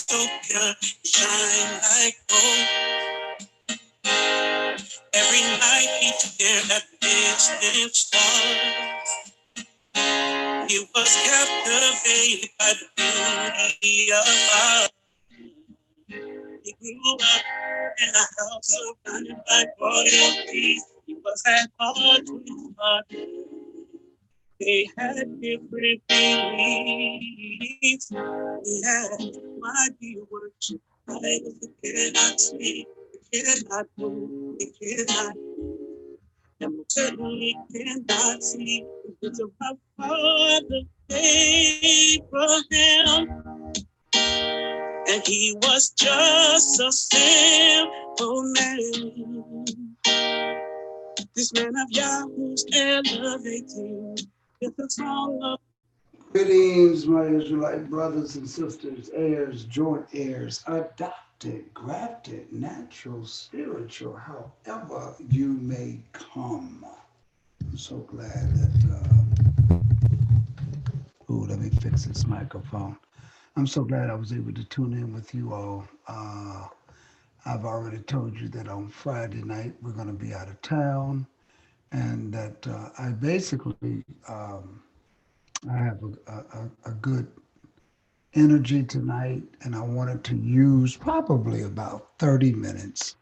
so pure, it shine like gold. Every night he stared at the distant stars. He was captivated by the beauty of our. He grew up in a house surrounded by royalty. He was at odds with his mother. They had different beliefs. He asked, why do you worship idols that cannot speak, they cannot move, they cannot, and certainly cannot see the words of our father Abraham. And he was just a simple man. This man of Yahweh's elevating with a song of. Greetings, my Israelite brothers and sisters, heirs, joint heirs, adopted, grafted, natural, spiritual, however you may come. I'm so glad that, let me fix this microphone. I'm so glad I was able to tune in with you all. I've already told you that on Friday night we're going to be out of town, and that I basically I have a good energy tonight, and I wanted to use probably about 30 minutes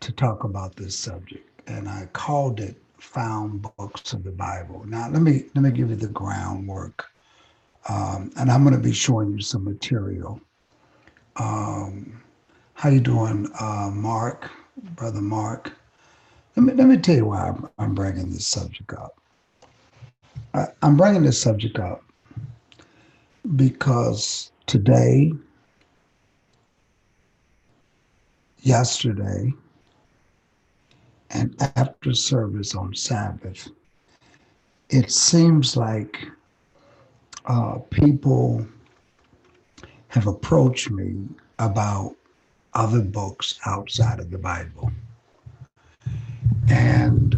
to talk about this subject, and I called it "Found Books of the Bible." Now, let me give you the groundwork, and I'm going to be showing you some material. How you doing, Mark, brother Mark? Let me tell you why I'm bringing this subject up. I'm bringing this subject up because today, yesterday, and after service on Sabbath, it seems like people have approached me about other books outside of the Bible. And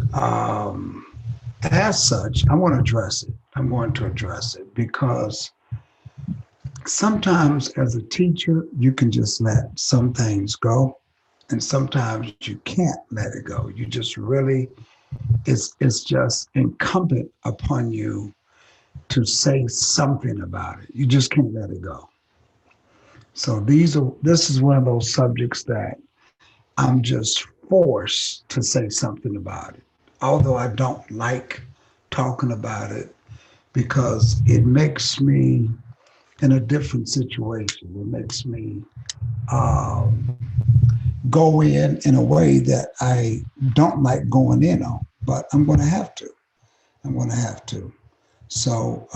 as such, I want to address it. I'm going to address it because sometimes as a teacher, you can just let some things go. And sometimes you can't let it go. You just really, it's just incumbent upon you to say something about it. You just can't let it go. So this is one of those subjects that I'm just forced to say something about it. Although I don't like talking about it because it makes me in a different situation. It makes me go in a way that I don't like going in on, but I'm going to have to. I'm going to have to. So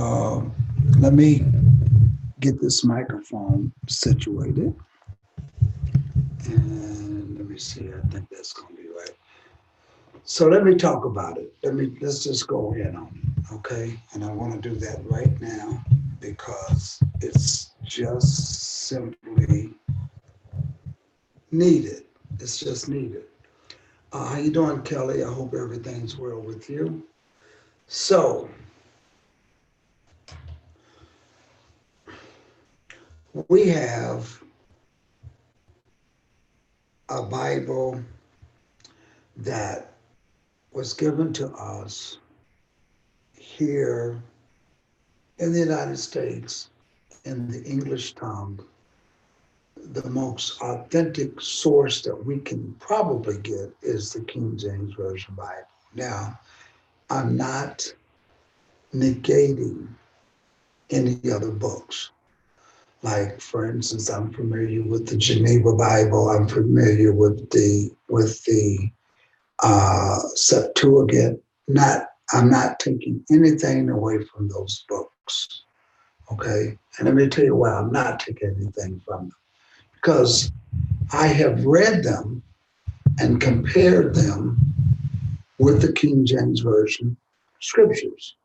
let me get this microphone situated. And let me see, I think that's going to be right. So let me talk about it. Let's just go in on it, okay? And I want to do that right now because it's just simply needed. It's just needed. How you doing, Kelly? I hope everything's well with you. So, we have a Bible that was given to us here in the United States in the English tongue, the most authentic source that we can probably get is the King James Version Bible. Now, I'm not negating any other books. Like, for instance, I'm familiar with the Geneva Bible. I'm familiar with the Septuagint. I'm not taking anything away from those books. Okay, and let me tell you why I'm not taking anything from them. Because I have read them and compared them with the King James Version scriptures.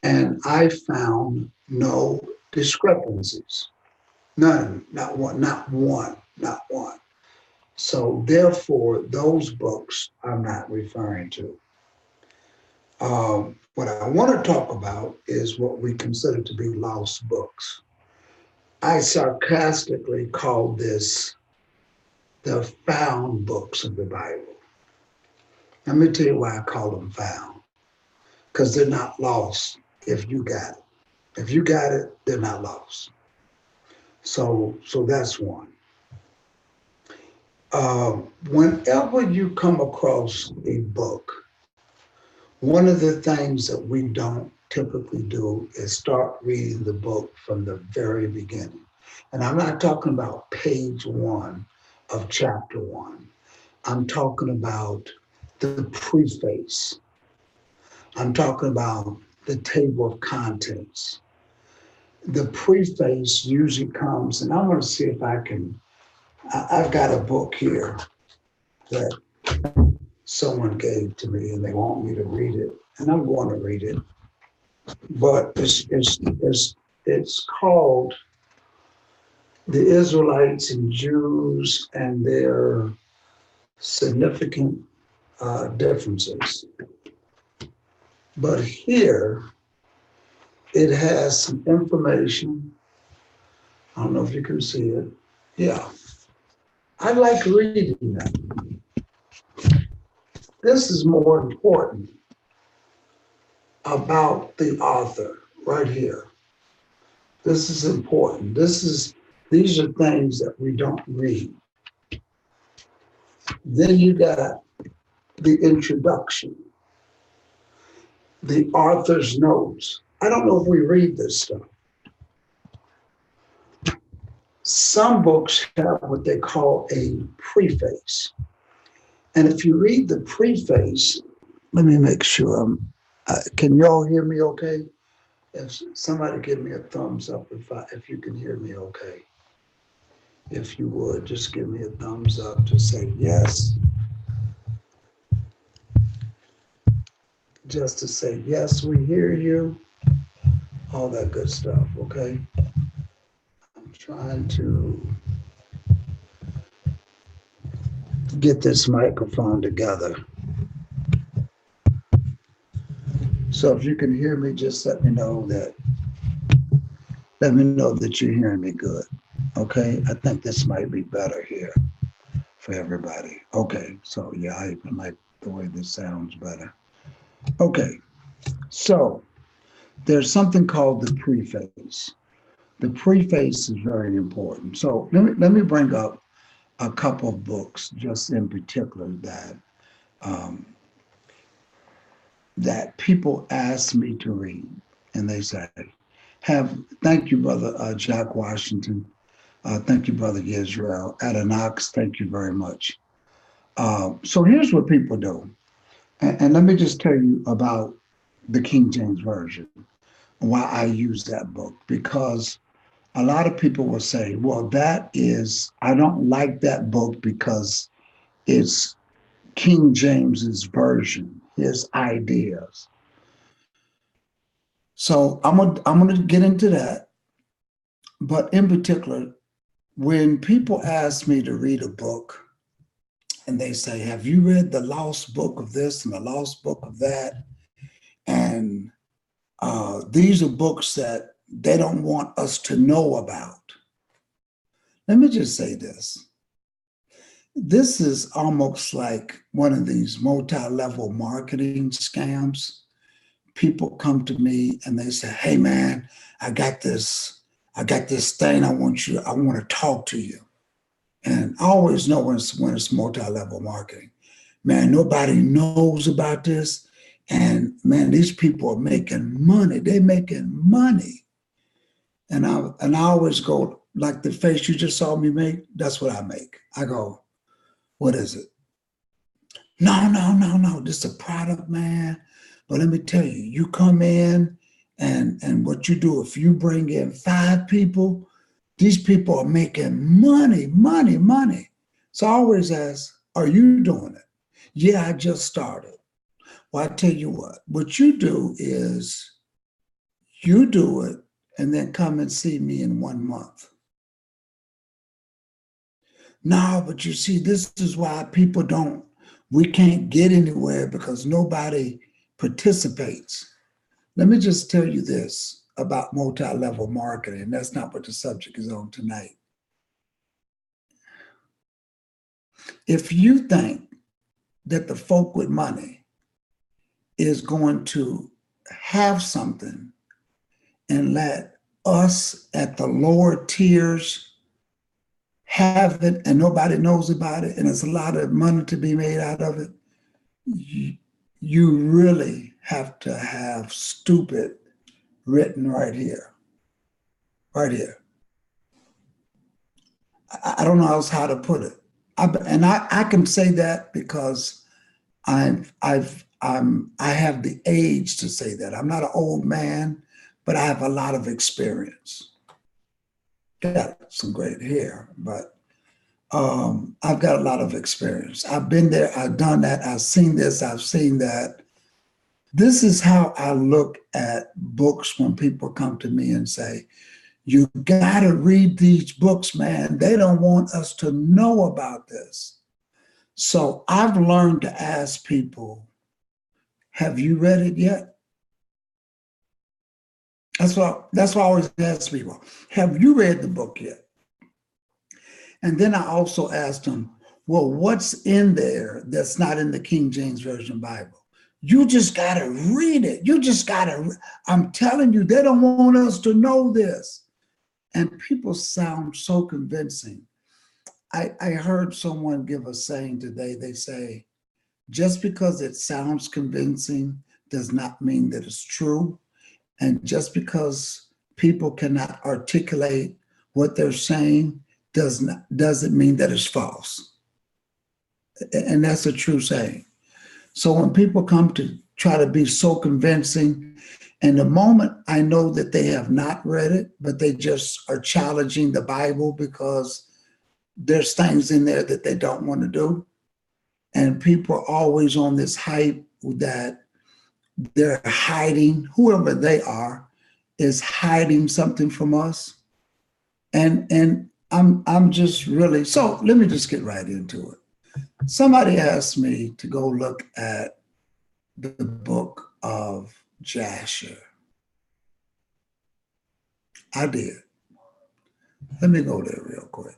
And I found no discrepancies. None, not one. So therefore, those books I'm not referring to. What I want to talk about is what we consider to be lost books. I sarcastically call this the found books of the Bible. Let me tell you why I call them found. Because they're not lost if you got it. If you got it, they're not lost. So that's one. Whenever you come across a book, one of the things that we don't typically do is start reading the book from the very beginning. And I'm not talking about page one of chapter one. I'm talking about the preface. I'm talking about the table of contents. The preface usually comes, and I'm going to see if I can. I've got a book here that someone gave to me, and they want me to read it, and I'm going to read it. But it's called "The Israelites and Jews and Their Significant Differences." But here it has some information. I don't know if you can see it. Yeah, I like reading that. This is more important about the author right here. This is important. These are things that we don't read. Then you got the introduction, the author's notes. I don't know if we read this stuff. Some books have what they call a preface. And if you read the preface, let me make sure can you all hear me okay? If somebody give me a thumbs up if you can hear me okay. If you would, just give me a thumbs up to say yes. Just to say yes, we hear you. All that good stuff, okay? I'm trying to get this microphone together. So if you can hear me, just let me know that you're hearing me good. Okay, I think this might be better here for everybody. Okay, so yeah, I even like the way this sounds better. Okay, so there's something called the preface. The preface is very important. So let me bring up a couple of books just in particular um, that people ask me to read, and they say, "Have thank you, brother Jack Washington. Thank you, brother Israel. Adenox, thank you very much." So here's what people do, and let me just tell you about the King James Version, why I use that book, because a lot of people will say, well, I don't like that book because it's King James's version, his ideas. So I'm gonna get into that. But in particular, when people ask me to read a book and they say, have you read the lost book of this and the lost book of that? And these are books that they don't want us to know about. Let me just say this. This is almost like one of these multi-level marketing scams. People come to me and they say, hey man, I got this thing I want to talk to you. And I always know when it's multi-level marketing. Man, nobody knows about this. And man, these people are making money. They're making money. And I always go, like the face you just saw me make, that's what I make. I go, what is it? No. This is a product, man. But let me tell you, you come in and what you do, if you bring in 5 people, these people are making money. So I always ask, are you doing it? Yeah, I just started. Well, I tell you what you do is you do it and then come and see me in 1 month. No, but you see, this is why we can't get anywhere because nobody participates. Let me just tell you this. about multi-level marketing. That's not what the subject is on tonight. If you think that the folk with money is going to have something and let us at the lower tiers have it and nobody knows about it and there's a lot of money to be made out of it, you really have to have stupid written right here. Right here. I don't know else how to put it. I can say that because I have the age to say that. I'm not an old man, but I have a lot of experience. Got some great hair, but I've got a lot of experience. I've been there, I've done that, I've seen this, I've seen that. This is how I look at books when people come to me and say, you gotta read these books, man. They don't want us to know about this. So I've learned to ask people, have you read it yet? That's why I always ask people, have you read the book yet? And then I also asked them, well, what's in there that's not in the King James Version Bible? You just gotta read it. I'm telling you, they don't want us to know this. And people sound so convincing. I heard someone give a saying today. They say, just because it sounds convincing does not mean that it's true. And just because people cannot articulate what they're saying doesn't mean that it's false. And that's a true saying. So when people come to try to be so convincing, and the moment I know that they have not read it, but they just are challenging the Bible because there's things in there that they don't want to do. And people are always on this hype that they're hiding, whoever they are, is hiding something from us. And I'm just really, so let me just get right into it. Somebody asked me to go look at the book of Jasher. I did. Let me go there real quick.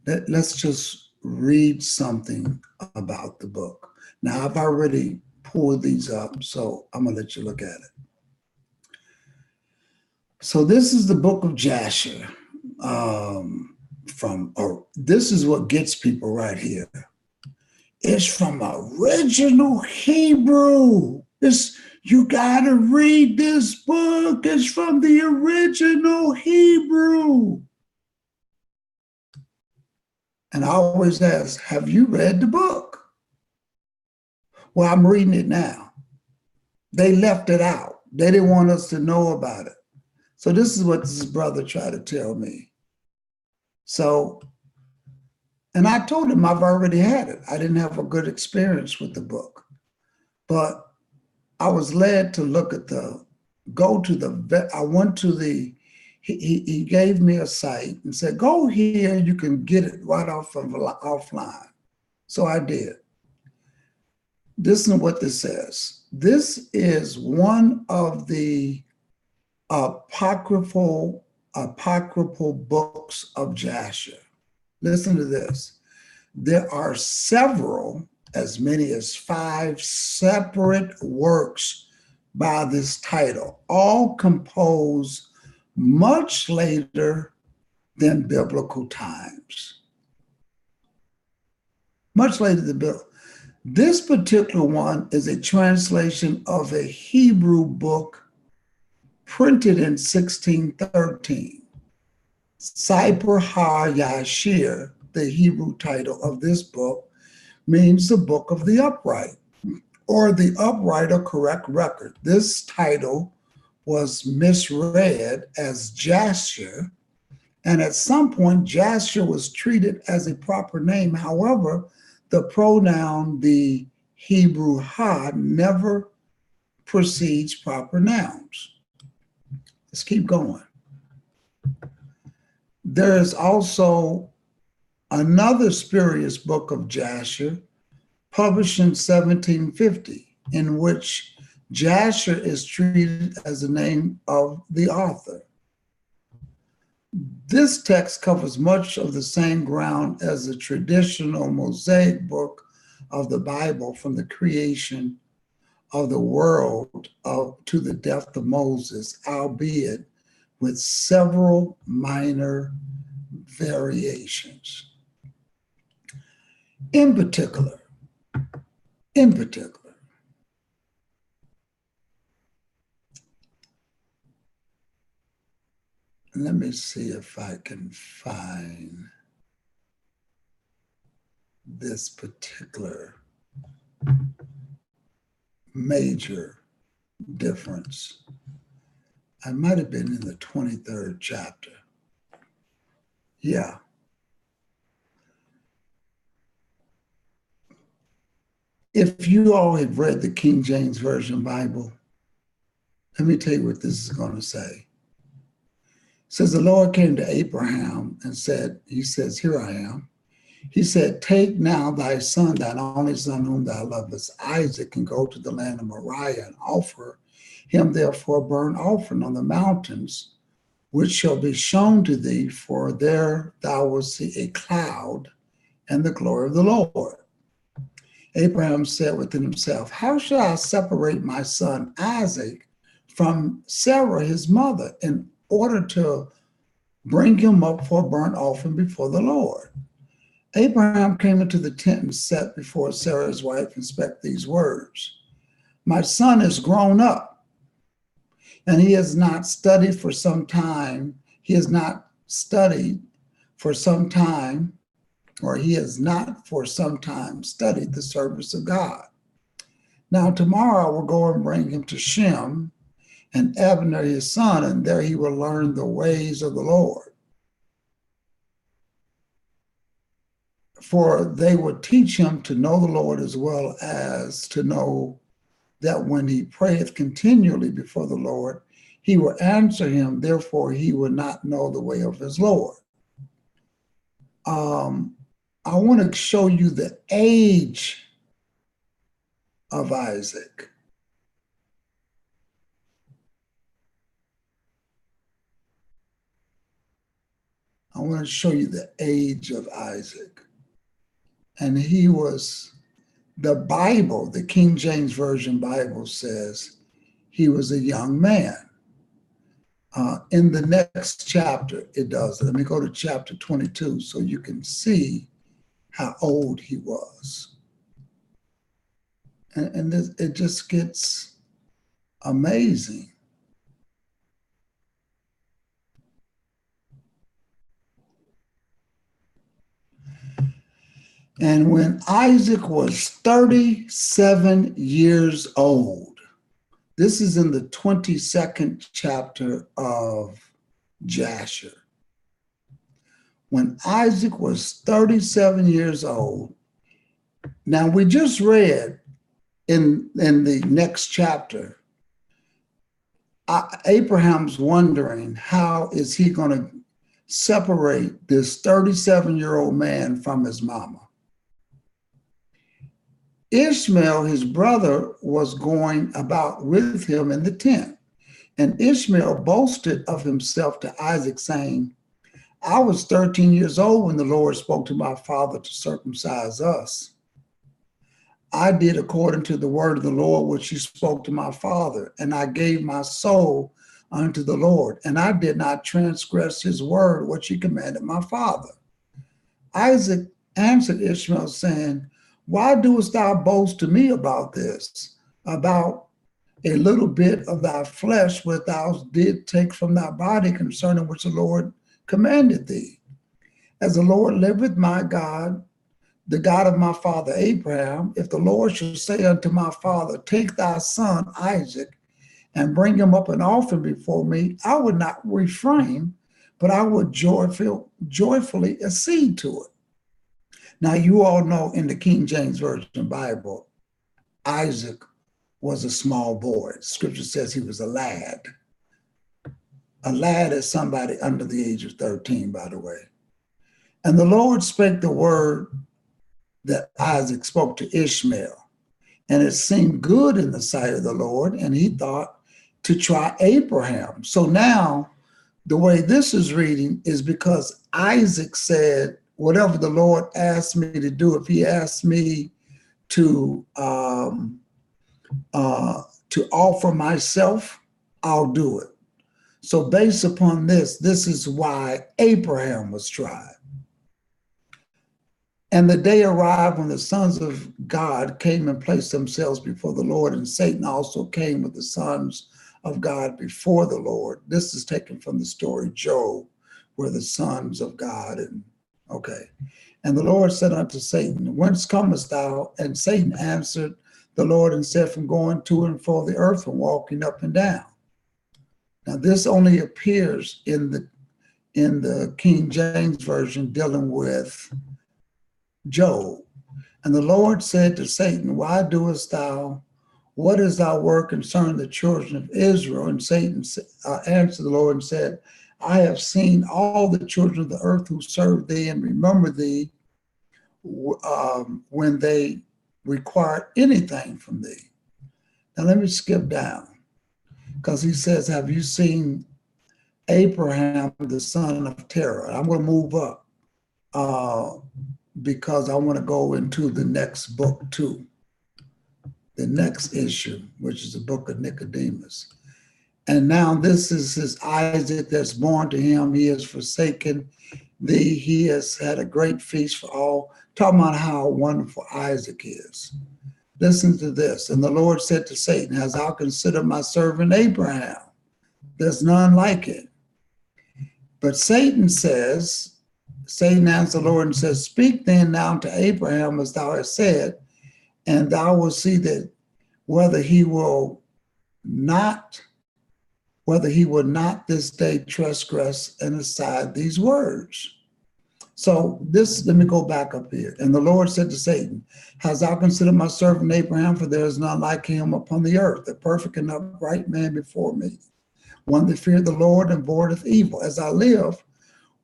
Let's just read something about the book. Now, I've already pulled these up, so I'm gonna let you look at it. So this is the book of Jasher. This is what gets people right here. It's from original Hebrew. You gotta read this book. It's from the original Hebrew. And I always ask, have you read the book? Well, I'm reading it now. They left it out. They didn't want us to know about it. So this is what this brother tried to tell me. So, and I told him I've already had it. I didn't have a good experience with the book. But I was led to look at he gave me a site and said, go here, you can get it right offline. So I did. This is what this says. This is one of the apocryphal books of Jasher. Listen to this. There are several, as many as 5 separate works by this title, all composed much later than biblical times. Much later than biblical. This particular one is a translation of a Hebrew book printed in 1613. Sefer HaYashir, the Hebrew title of this book, means the book of the upright, or the upright or correct record. This title was misread as Jasher, and at some point Jasher was treated as a proper name. However, the pronoun, the Hebrew ha, never precedes proper nouns. Let's keep going. There is also another spurious book of Jasher, published in 1750, in which Jasher is treated as the name of the author. This text covers much of the same ground as the traditional Mosaic book of the Bible, from the creation of the world to the death of Moses, albeit with several minor variations. In particular, let me see if I can find this particular major difference. I might have been in the 23rd chapter. Yeah. If you all have read the King James Version Bible, let me tell you what this is going to say. It says, the Lord came to Abraham and said, he says, here I am. He said, take now thy son, thine only son whom thou lovest, Isaac, and go to the land of Moriah and offer him therefore a burnt offering on the mountains, which shall be shown to thee, for there thou wilt see a cloud and the glory of the Lord. Abraham said within himself, how shall I separate my son Isaac from Sarah his mother, in order to bring him up for a burnt offering before the Lord? Abraham came into the tent and sat before Sarah his wife and spake these words, my son is grown up, and he has not studied for some time. He has not studied for some time, or he has not for some time studied the service of God. Now tomorrow I will go and bring him to Shem and Abner his son, and there he will learn the ways of the Lord. For they would teach him to know the Lord, as well as to know that when he prayeth continually before the Lord, he will answer him. Therefore, he will not know the way of his Lord. I want to show you the age of Isaac. I want to show you the age of Isaac. And he was, the Bible, the King James Version Bible says he was a young man. In the next chapter, it does. Let me go to chapter 22 so you can see how old he was. And this, it just gets amazing. And when Isaac was 37 years old, this is in the 22nd chapter of Jasher. When Isaac was 37 years old, now we just read in the next chapter, Abraham's wondering how is he going to separate this 37-year-old man from his mama. Ishmael, his brother, was going about with him in the tent. And Ishmael boasted of himself to Isaac, saying, I was 13 years old when the Lord spoke to my father to circumcise us. I did according to the word of the Lord, which he spoke to my father, and I gave my soul unto the Lord, and I did not transgress his word, which he commanded my father. Isaac answered Ishmael, saying, why doest thou boast to me about this, about a little bit of thy flesh which thou did take from thy body, concerning which the Lord commanded thee? As the Lord liveth, my God, the God of my father Abraham, if the Lord should say unto my father, take thy son Isaac and bring him up an offering before me, I would not refrain, but I would joyfully accede to it. Now, you all know in the King James Version Bible, Isaac was a small boy. Scripture says he was a lad. A lad is somebody under the age of 13, by the way. And the Lord spake the word that Isaac spoke to Ishmael. and it seemed good in the sight of the Lord, and he thought to try Abraham. So now, the way this is reading is because Isaac said, whatever the Lord asked me to do, if he asked me to offer myself, I'll do it. So based upon this is why Abraham was tried. And the day arrived when the sons of God came and placed themselves before the Lord, and Satan also came with the sons of God before the Lord. This is taken from the story Job, where the sons of God And the Lord said unto Satan, whence comest thou? And Satan answered the Lord and said, from going to and fro the earth and walking up and down. Now this only appears in the King James Version dealing with Job. And the Lord said to Satan, why doest thou? What is thy work concerning the children of Israel? And Satan answered the Lord and said, I have seen all the children of the earth who serve thee and remember thee when they require anything from thee. Now let me skip down, because he says, have you seen Abraham, the son of Terah? I'm going to move up because I want to go into the next book too. The next issue, which is the book of Nicodemus. And now this is his Isaac that's born to him. He has forsaken thee. He has had a great feast for all. Talking about how wonderful Isaac is. Listen to this. And the Lord said to Satan, hast thou considered my servant Abraham? There's none like it. But Satan answered the Lord and says, speak then now to Abraham as thou hast said, and thou wilt see that whether he will not this day transgress and aside these words. So let me go back up here. And the Lord said to Satan, hast thou considered my servant Abraham? For there is none like him upon the earth, a perfect and upright man before me, one that feared the Lord and avoideth evil. As I live,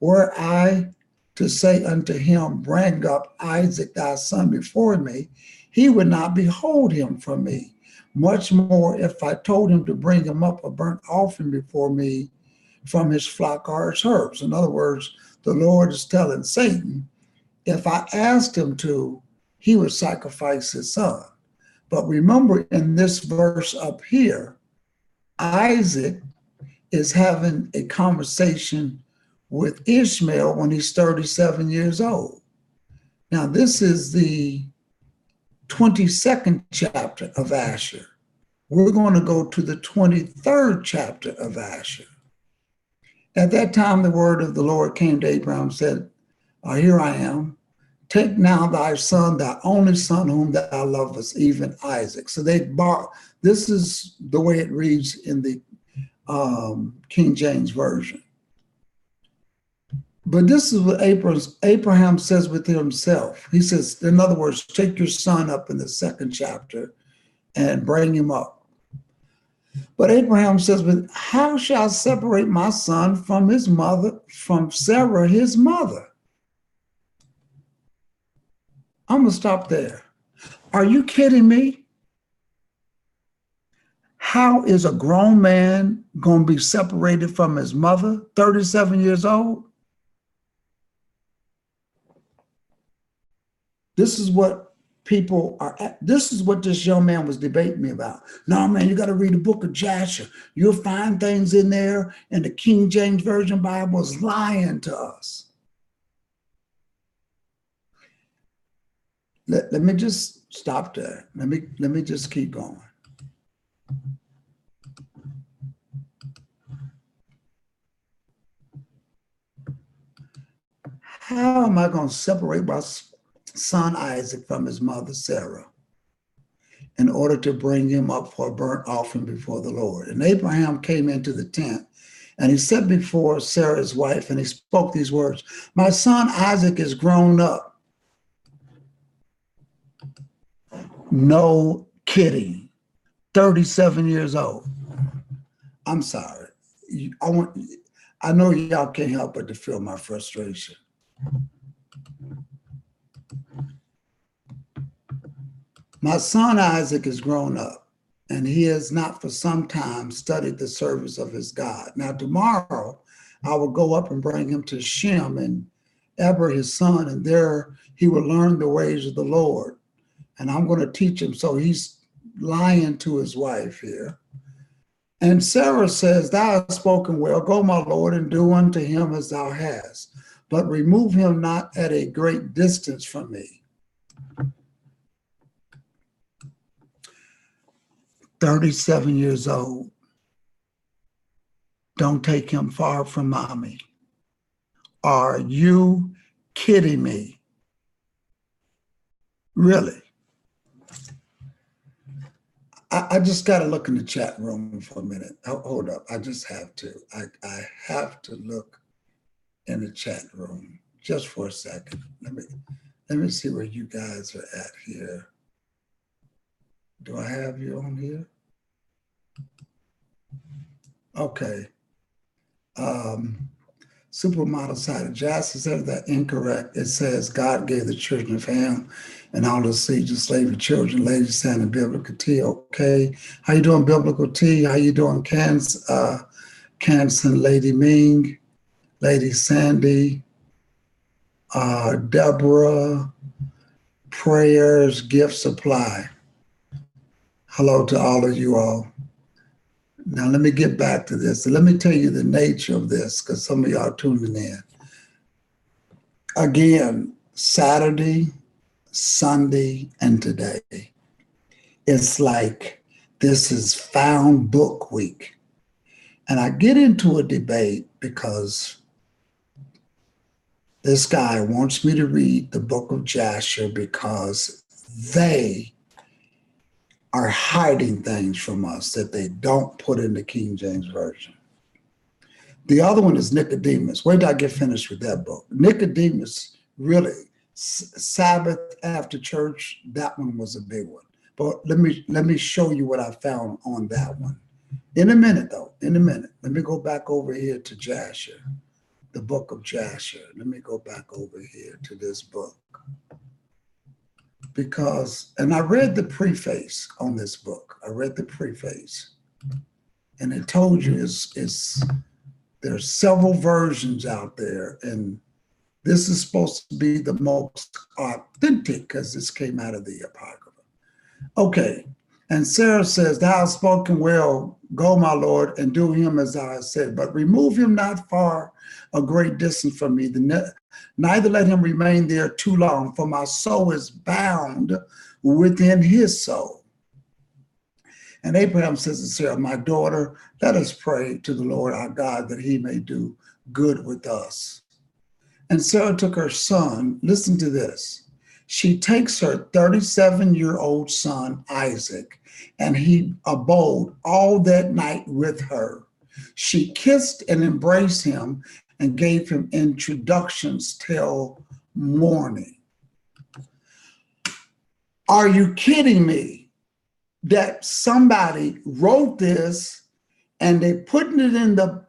were I to say unto him, bring up Isaac thy son before me, he would not behold him from me. Much more if I told him to bring him up a burnt offering before me from his flock or his herds. In other words, the Lord is telling Satan, if I asked him to, he would sacrifice his son. But remember, in this verse up here, Isaac is having a conversation with Ishmael when he's 37 years old. Now, this is the 22nd chapter of Jasher. We're going to go to the 23rd chapter of Jasher. At that time, the word of the Lord came to Abraham and said, here I am. Take now thy son, thy only son, whom thou lovest, even Isaac. So this is the way it reads in the King James Version. But this is what Abraham says within himself. He says, in other words, take your son up in the 2nd chapter and bring him up. But Abraham says, but how shall I separate my son from his mother, from Sarah, his mother? I'm going to stop there. Are you kidding me? How is a grown man going to be separated from his mother, 37 years old? This is what this is what this young man was debating me about. No, man, you got to read the book of Jasher. You'll find things in there, and the King James Version Bible is lying to us. Let me just stop there. Let me just keep going. How am I going to separate my son Isaac from his mother Sarah in order to bring him up for a burnt offering before the Lord? And Abraham came into the tent, and he sat before Sarah his wife, and he spoke these words, my son Isaac is grown up. No kidding. 37 years old. I'm sorry. I know y'all can't help but to feel my frustration. My son Isaac is grown up, and he has not for some time studied the service of his God. Now tomorrow I will go up and bring him to Shem and Eber his son, and there he will learn the ways of the Lord. And I'm going to teach him. So he's lying to his wife here. And Sarah says, thou hast spoken well, go, my Lord, and do unto him as thou hast, but remove him not at a great distance from me. 37 years old. Don't take him far from mommy. Are you kidding me? Really? I just got to look in the chat room for a minute. Hold up. I just have to. I have to look in the chat room just for a second. Let me see where you guys are at here. Do I have you on here? Okay. Supermodel side of Jasher said that incorrect. It says God gave the children of Ham and all the seeds of slavery children. Lady Sandra, Biblical T. Okay. How you doing, Biblical T? How you doing, Canson, Lady Ming, Lady Sandy, Deborah, prayers, gift supply. Hello to all of you all. Now let me get back to this. Let me tell you the nature of this, because some of y'all tuning in. Again, Saturday, Sunday, and today. It's like this is found book week. And I get into a debate because this guy wants me to read the book of Jasher because they are hiding things from us that they don't put in the King James Version. The other one is Nicodemus. Wait till I get finished with that book. Nicodemus, really, Sabbath after church, that one was a big one. But let me show you what I found on that one. In a minute, though, in a minute. Let me go back over here to Jasher, the book of Jasher. Let me go back over here to this book. Because, and I read the preface on this book. I read the preface. And it told you there's several versions out there. And this is supposed to be the most authentic because this came out of the Apocrypha. Okay. And Sarah says, thou hast spoken well, go, my Lord, and do him as thou hast said, but remove him not far a great distance from me. Neither let him remain there too long, for my soul is bound within his soul. And Abraham says to Sarah, my daughter, let us pray to the Lord our God that he may do good with us. And Sarah took her son, listen to this. She takes her 37-year-old son, Isaac, and he abode all that night with her. She kissed and embraced him and gave him introductions till morning. Are you kidding me that somebody wrote this and they putting it in the,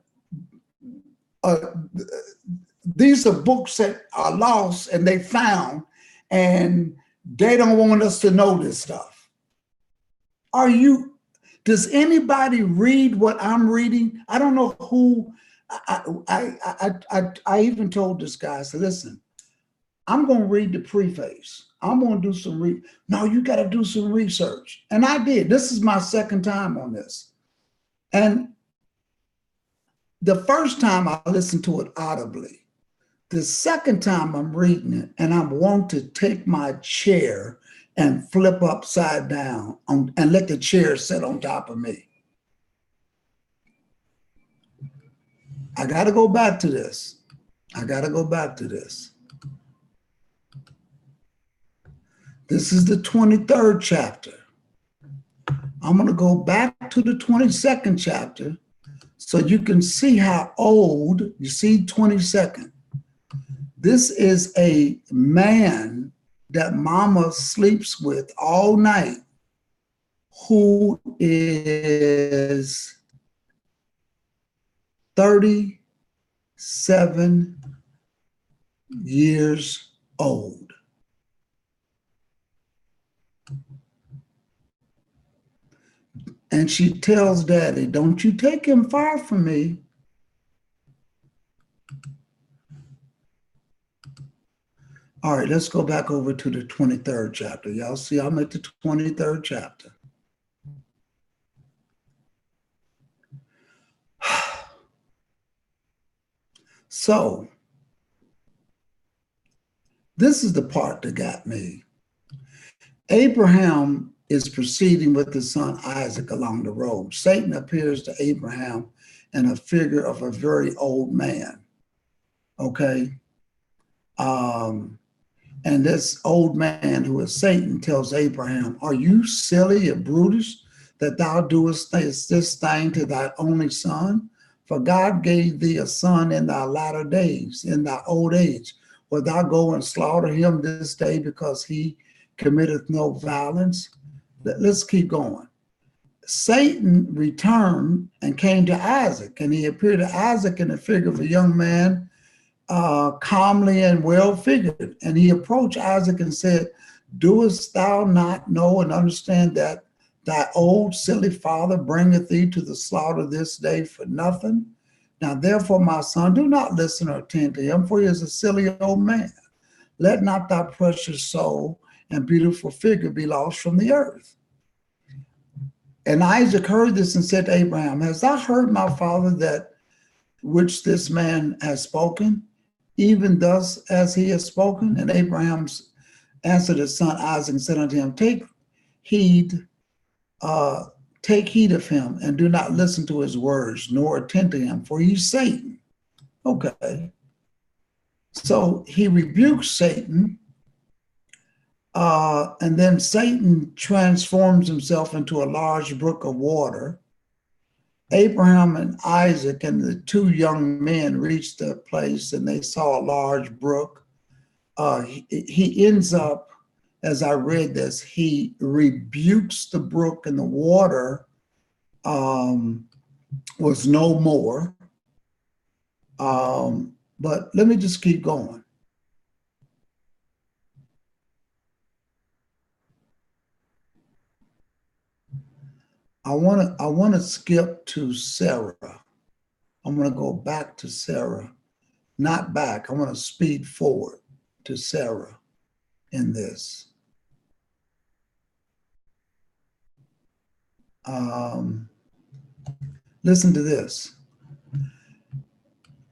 these are books that are lost and they found, and they don't want us to know this stuff. Does anybody read what I'm reading? I don't know who, I even told this guy, I said, listen, I'm going to read the preface. I'm going to do some no, you got to do some research. And I did. This is my second time on this. And the first time I listened to it audibly. The second time I'm reading it, and I want to take my chair and flip upside down and let the chair sit on top of me. I got to go back to this. I got to go back to this. This is the 23rd chapter. I'm going to go back to the 22nd chapter so you can see how old, you see 22nd. This is a man that mama sleeps with all night who is 37 years old. And she tells Daddy, don't you take him far from me. All right, let's go back over to the 23rd chapter. Y'all see, I'm at the 23rd chapter. So, this is the part that got me. Abraham is proceeding with his son Isaac along the road. Satan appears to Abraham in a figure of a very old man. Okay? And this old man, who is Satan, tells Abraham, are you silly and brutish that thou doest this thing to thy only son? For God gave thee a son in thy latter days, in thy old age. Wilt thou go and slaughter him this day because he committeth no violence? Let's keep going. Satan returned and came to Isaac, and he appeared to Isaac in the figure of a young man, calmly and well figured. And he approached Isaac and said, doest thou not know and understand that thy old silly father bringeth thee to the slaughter this day for nothing? Now therefore, my son, do not listen or attend to him, for he is a silly old man. Let not thy precious soul and beautiful figure be lost from the earth. And Isaac heard this and said to Abraham, hast thou heard my father that which this man has spoken? Even thus as he has spoken? And Abraham answered his son Isaac and said unto him, take heed of him, and do not listen to his words, nor attend to him, for he's Satan. Okay. So he rebukes Satan, and then Satan transforms himself into a large brook of water. Abraham and Isaac and the two young men reached the place, and they saw a large brook. He ends up, as I read this, he rebukes the brook, and the water was no more. But let me just keep going. I want to skip to Sarah. I'm going to go back to Sarah. Not back. I want to speed forward to Sarah in this. Listen to this.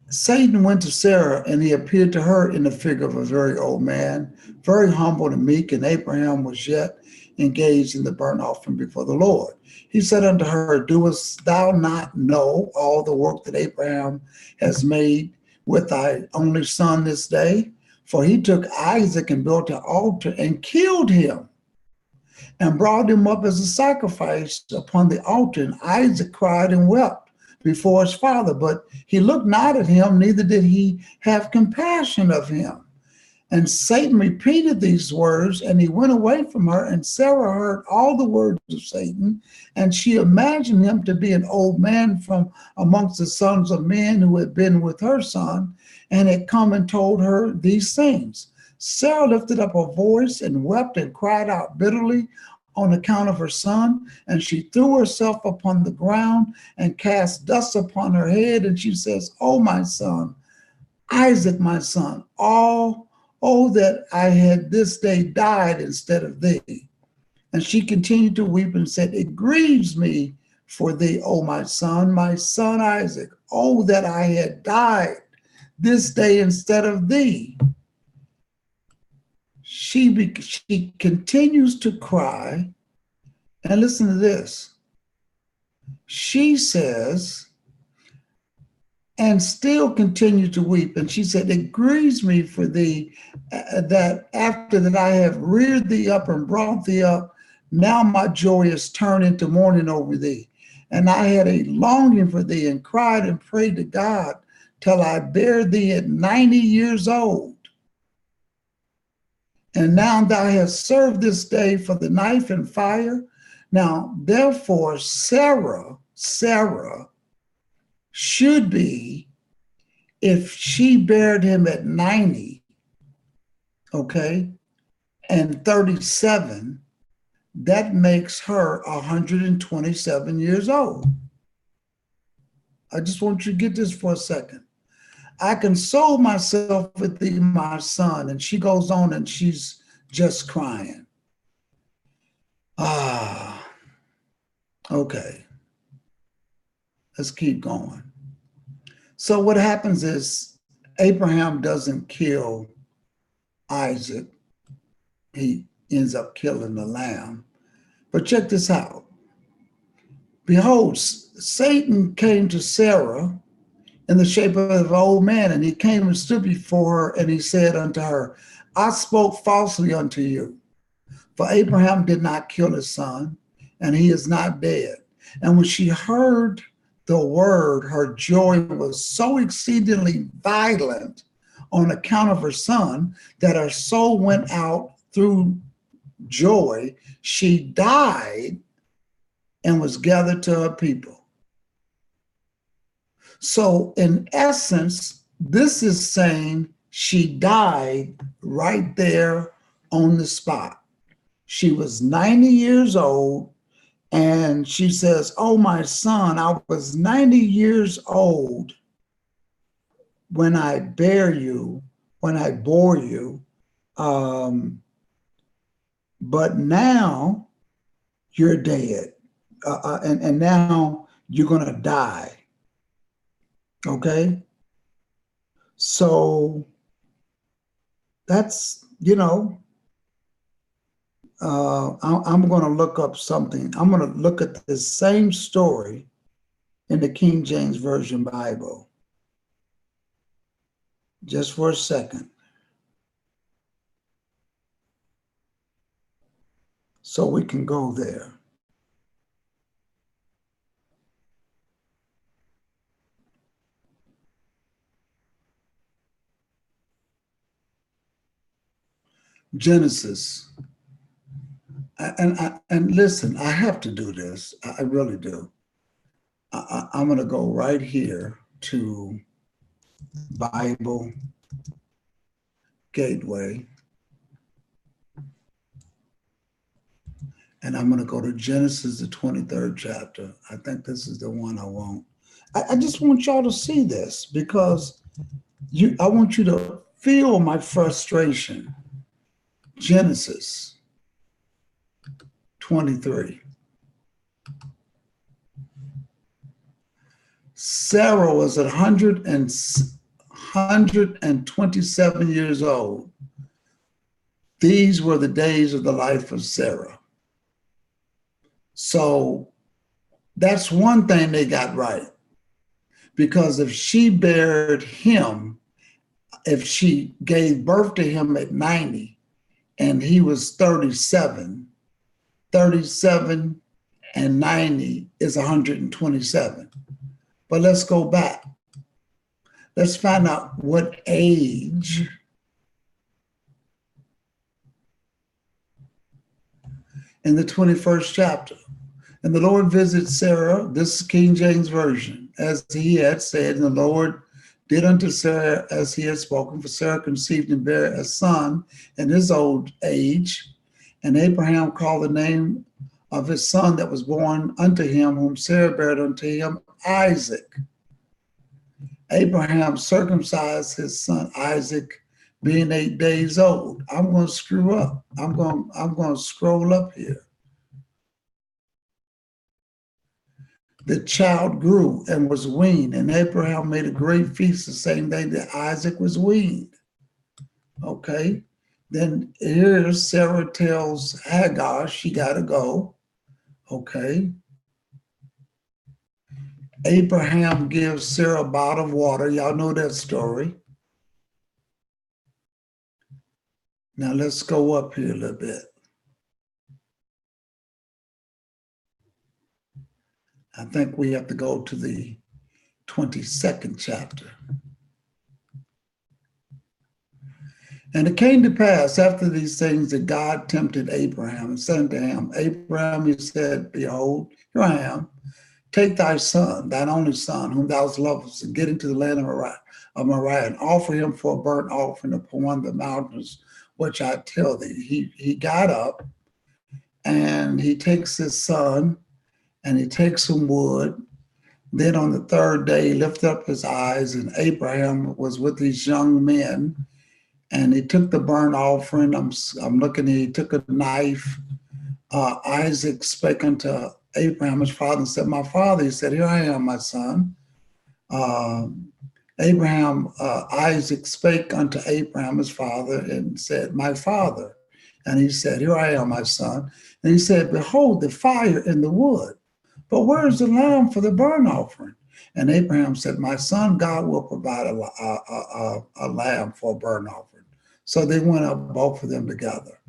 Satan went to Sarah, and he appeared to her in the figure of a very old man, very humble and meek, and Abraham was yet engaged in the burnt offering before the Lord. He said unto her, doest thou not know all the work that Abraham has made with thy only son this day? For he took Isaac and built an altar and killed him and brought him up as a sacrifice upon the altar. And Isaac cried and wept before his father, but he looked not at him, neither did he have compassion of him. And Satan repeated these words, and he went away from her, and Sarah heard all the words of Satan, and she imagined him to be an old man from amongst the sons of men who had been with her son, and had come and told her these things. Sarah lifted up her voice and wept and cried out bitterly on account of her son, and she threw herself upon the ground and cast dust upon her head, and she says, "Oh, my son, Isaac, my son, oh, that I had this day died instead of thee." And she continued to weep and said, "It grieves me for thee, O my son Isaac. Oh, that I had died this day instead of thee." She continues to cry. And listen to this. She says, and still continue to weep. And she said, "It grieves me for thee that after that I have reared thee up and brought thee up, now my joy is turned into mourning over thee. And I had a longing for thee and cried and prayed to God till I bare thee at 90 years old. And now thou hast served this day for the knife and fire. Now, therefore, Sarah should be, if she bared him at 90, okay, and 37, That makes her 127 years old. I just want you to get this for a second. I console myself with thee, my son. And she goes on and she's just crying. Ah, okay. Let's keep going. So what happens is Abraham doesn't kill Isaac. He ends up killing the lamb. But check this out. Behold, Satan came to Sarah in the shape of an old man, and he came and stood before her, and he said unto her, I spoke falsely unto you, for Abraham did not kill his son, and he is not dead. And when she heard the word, her joy was so exceedingly violent on account of her son that her soul went out through joy. She died and was gathered to her people. So, in essence, this is saying she died right there on the spot. She was 90 years old, and she says, oh, my son, I was 90 years old when I bore you, but now you're dead, and now you're going to die. Okay? So that's, I'm going to look up something. I'm going to look at the same story in the King James Version Bible. Just for a second. So we can go there. Genesis. And listen, I have to do this. I really do. I'm going to go right here to Bible Gateway. And I'm going to go to Genesis, the 23rd chapter. I think this is the one I want. I just want y'all to see this because I want you to feel my frustration. Genesis 23. Sarah was 127 years old. These were the days of the life of Sarah. So that's one thing they got right. Because if she bared him, if she gave birth to him at 90 and he was 37 and 90 is 127. But let's go back. Let's find out what age in the 21st chapter. And the Lord visited Sarah, this is King James Version, as he had said, and the Lord did unto Sarah as he had spoken, for Sarah conceived and bare a son in his old age. And Abraham called the name of his son that was born unto him, whom Sarah bare unto him, Isaac. Abraham circumcised his son Isaac, being 8 days old. I'm going to screw up. I'm going to scroll up here. The child grew and was weaned, and Abraham made a great feast the same day that Isaac was weaned. Okay. Then here Sarah tells Hagar she got to go. Okay. Abraham gives Sarah a bottle of water. Y'all know that story. Now let's go up here a little bit. I think we have to go to the 22nd chapter. And it came to pass after these things that God tempted Abraham and said unto him, Abraham, he said, behold, here I am. Take thy son, thine only son, whom thou lovest, and get into the land of Moriah, and offer him for a burnt offering upon one of the mountains, which I tell thee. He got up and he takes his son and he takes some wood. Then on the third day, he lifted up his eyes, and Abraham was with these young men, and he took the burnt offering. I'm looking, he took a knife. Isaac spake unto Abraham, his father, and said, my father. He said, here I am, my son. Isaac spake unto Abraham, his father, and said, my father. And he said, here I am, my son. And he said, behold, the fire and the wood, but where is the lamb for the burnt offering? And Abraham said, my son, God will provide a lamb for a burnt offering. So they went up, both of them together.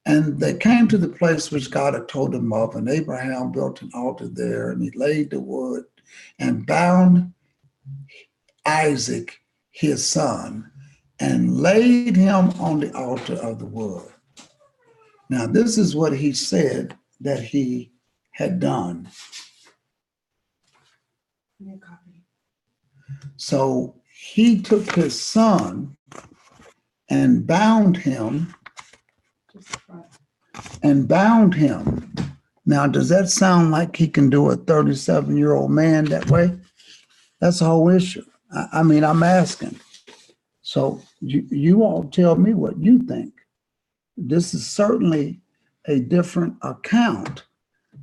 And they came to the place which God had told them of, and Abraham built an altar there, and he laid the wood and bound Isaac, his son, and laid him on the altar of the wood. Now, this is what he said that he had done. So he took his son and bound him. Now, does that sound like he can do a 37-year-old man that way? That's the whole issue. I mean, I'm asking. So you all tell me what you think. This is certainly a different account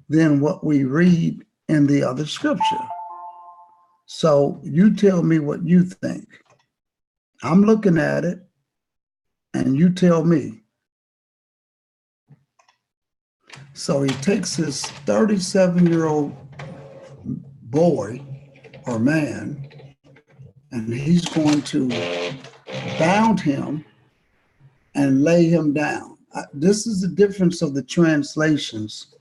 than what we read in the other scripture. So you tell me what you think. I'm looking at it, and you tell me. So he takes his 37-year-old boy or man, and he's going to bound him and lay him down. This is the difference of the translations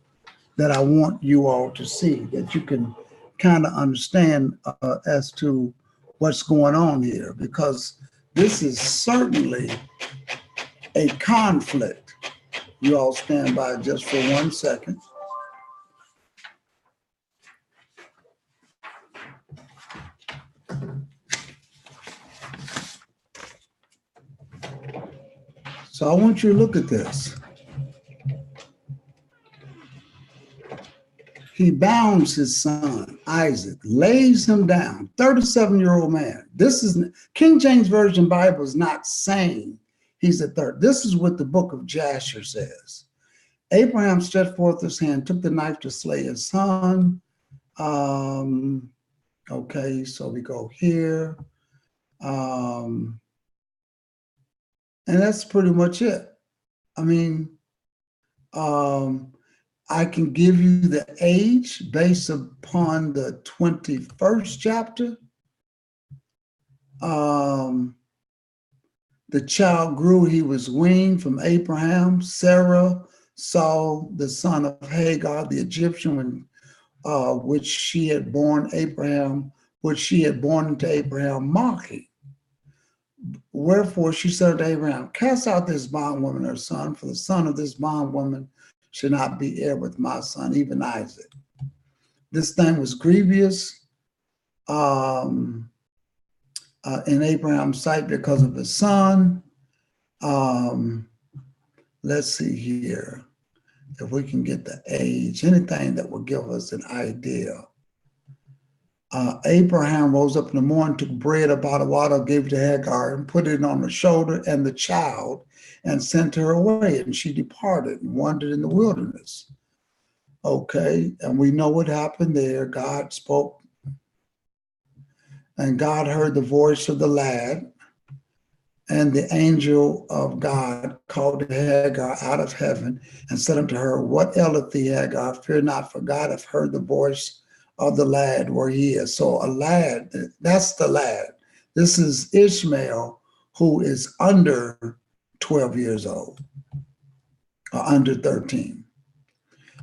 that I want you all to see, that you can kind of understand as to what's going on here, because this is certainly a conflict. You all stand by just for 1 second. So I want you to look at this. He bounds his son, Isaac, lays him down, 37-year-old man. This is, King James Version Bible is not saying he's a third. This is what the book of Jasher says. Abraham stretched forth his hand, took the knife to slay his son. Okay, so we go here. And that's pretty much it. I mean, I can give you the age based upon the 21st chapter. The child grew, he was weaned from Abraham. Sarah saw the son of Hagar, the Egyptian, which she had born Abraham, into Abraham mocking. Wherefore she said to Abraham, cast out this bondwoman, her son, for the son of this bondwoman should not be heir with my son, even Isaac. This thing was grievous in Abraham's sight because of his son. Let's see here, if we can get the age, anything that will give us an idea. Abraham rose up in the morning, took bread, about a water, gave it to Hagar, and put it on her shoulder and the child, and sent her away. And she departed and wandered in the wilderness. Okay, and we know what happened there. God spoke, and God heard the voice of the lad, and the angel of God called Hagar out of heaven and said unto her, what aileth thee, Hagar? Fear not, for God hath heard the voice of the lad where he is. So a lad, that's the lad. This is Ishmael, who is under 12 years old, or under 13.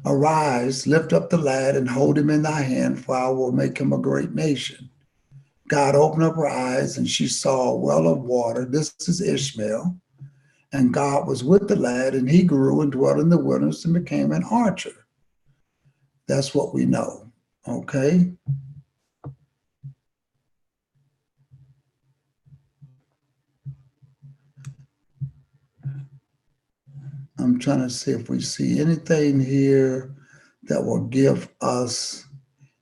Arise, lift up the lad and hold him in thy hand, for I will make him a great nation. God opened up her eyes, and she saw a well of water. This is Ishmael. And God was with the lad, and he grew and dwelt in the wilderness and became an archer. That's what we know. Okay. I'm I'm trying to see if we see anything here that will give us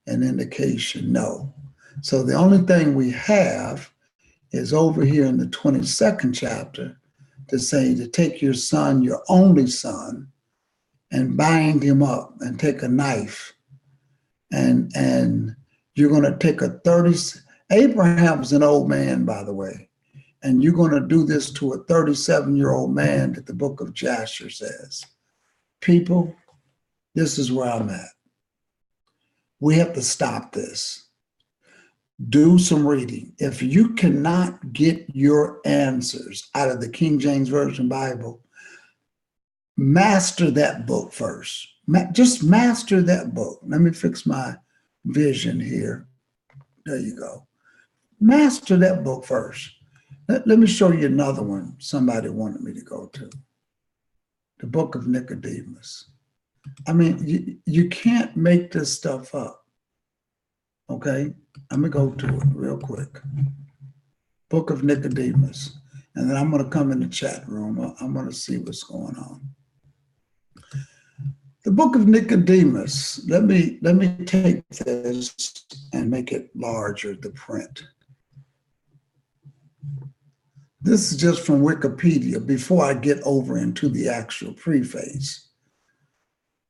an indication. No. So the only thing we have is over here in the 22nd chapter to say to take your son, your only son, and bind him up and take a knife. And you're going to take a 30, Abraham's an old man, by the way, and you're going to do this to a 37-year-old man that the book of Jasher says. People, this is where I'm at. We have to stop this. Do some reading. If you cannot get your answers out of the King James Version Bible, master that book first. Just master that book. Let me fix my vision here. There you go. Master that book first. Let me show you another one somebody wanted me to go to. The book of Nicodemus. I mean, you can't make this stuff up. Okay? Let me go to it real quick. Book of Nicodemus. And then I'm going to come in the chat room. I'm going to see what's going on. The book of Nicodemus. Let me take this and make it larger, the print. This is just from Wikipedia before I get over into the actual preface.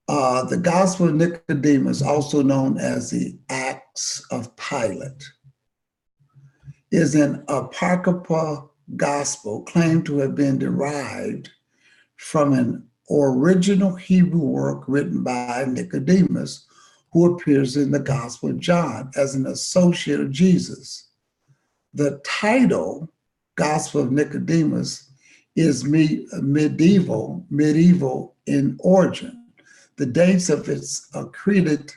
The Gospel of Nicodemus, also known as the Acts of Pilate, is an apocryphal gospel claimed to have been derived from an original Hebrew work written by Nicodemus, who appears in the Gospel of John as an associate of Jesus. The title, Gospel of Nicodemus, is medieval in origin. The dates of its accredited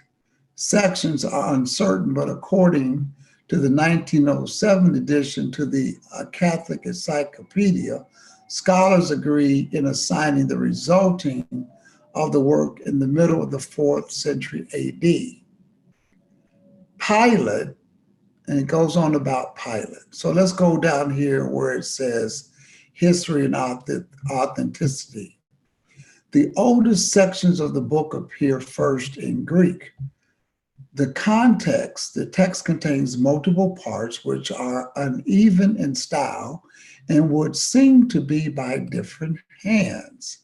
sections are uncertain, but according to the 1907 edition to the Catholic Encyclopedia, scholars agree in assigning the resulting of the work in the middle of the 4th century AD. Pilate, and it goes on about Pilate. So let's go down here where it says history and authenticity. The oldest sections of the book appear first in Greek. The context, the text contains multiple parts which are uneven in style and would seem to be by different hands.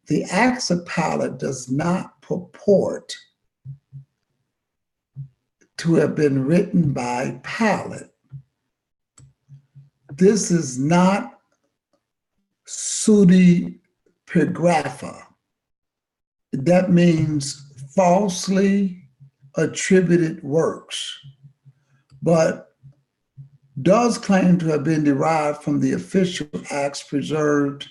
The Acts of Pilate does not purport to have been written by Pilate. This is not pseudepigrapha. That means falsely attributed works, but does claim to have been derived from the official acts preserved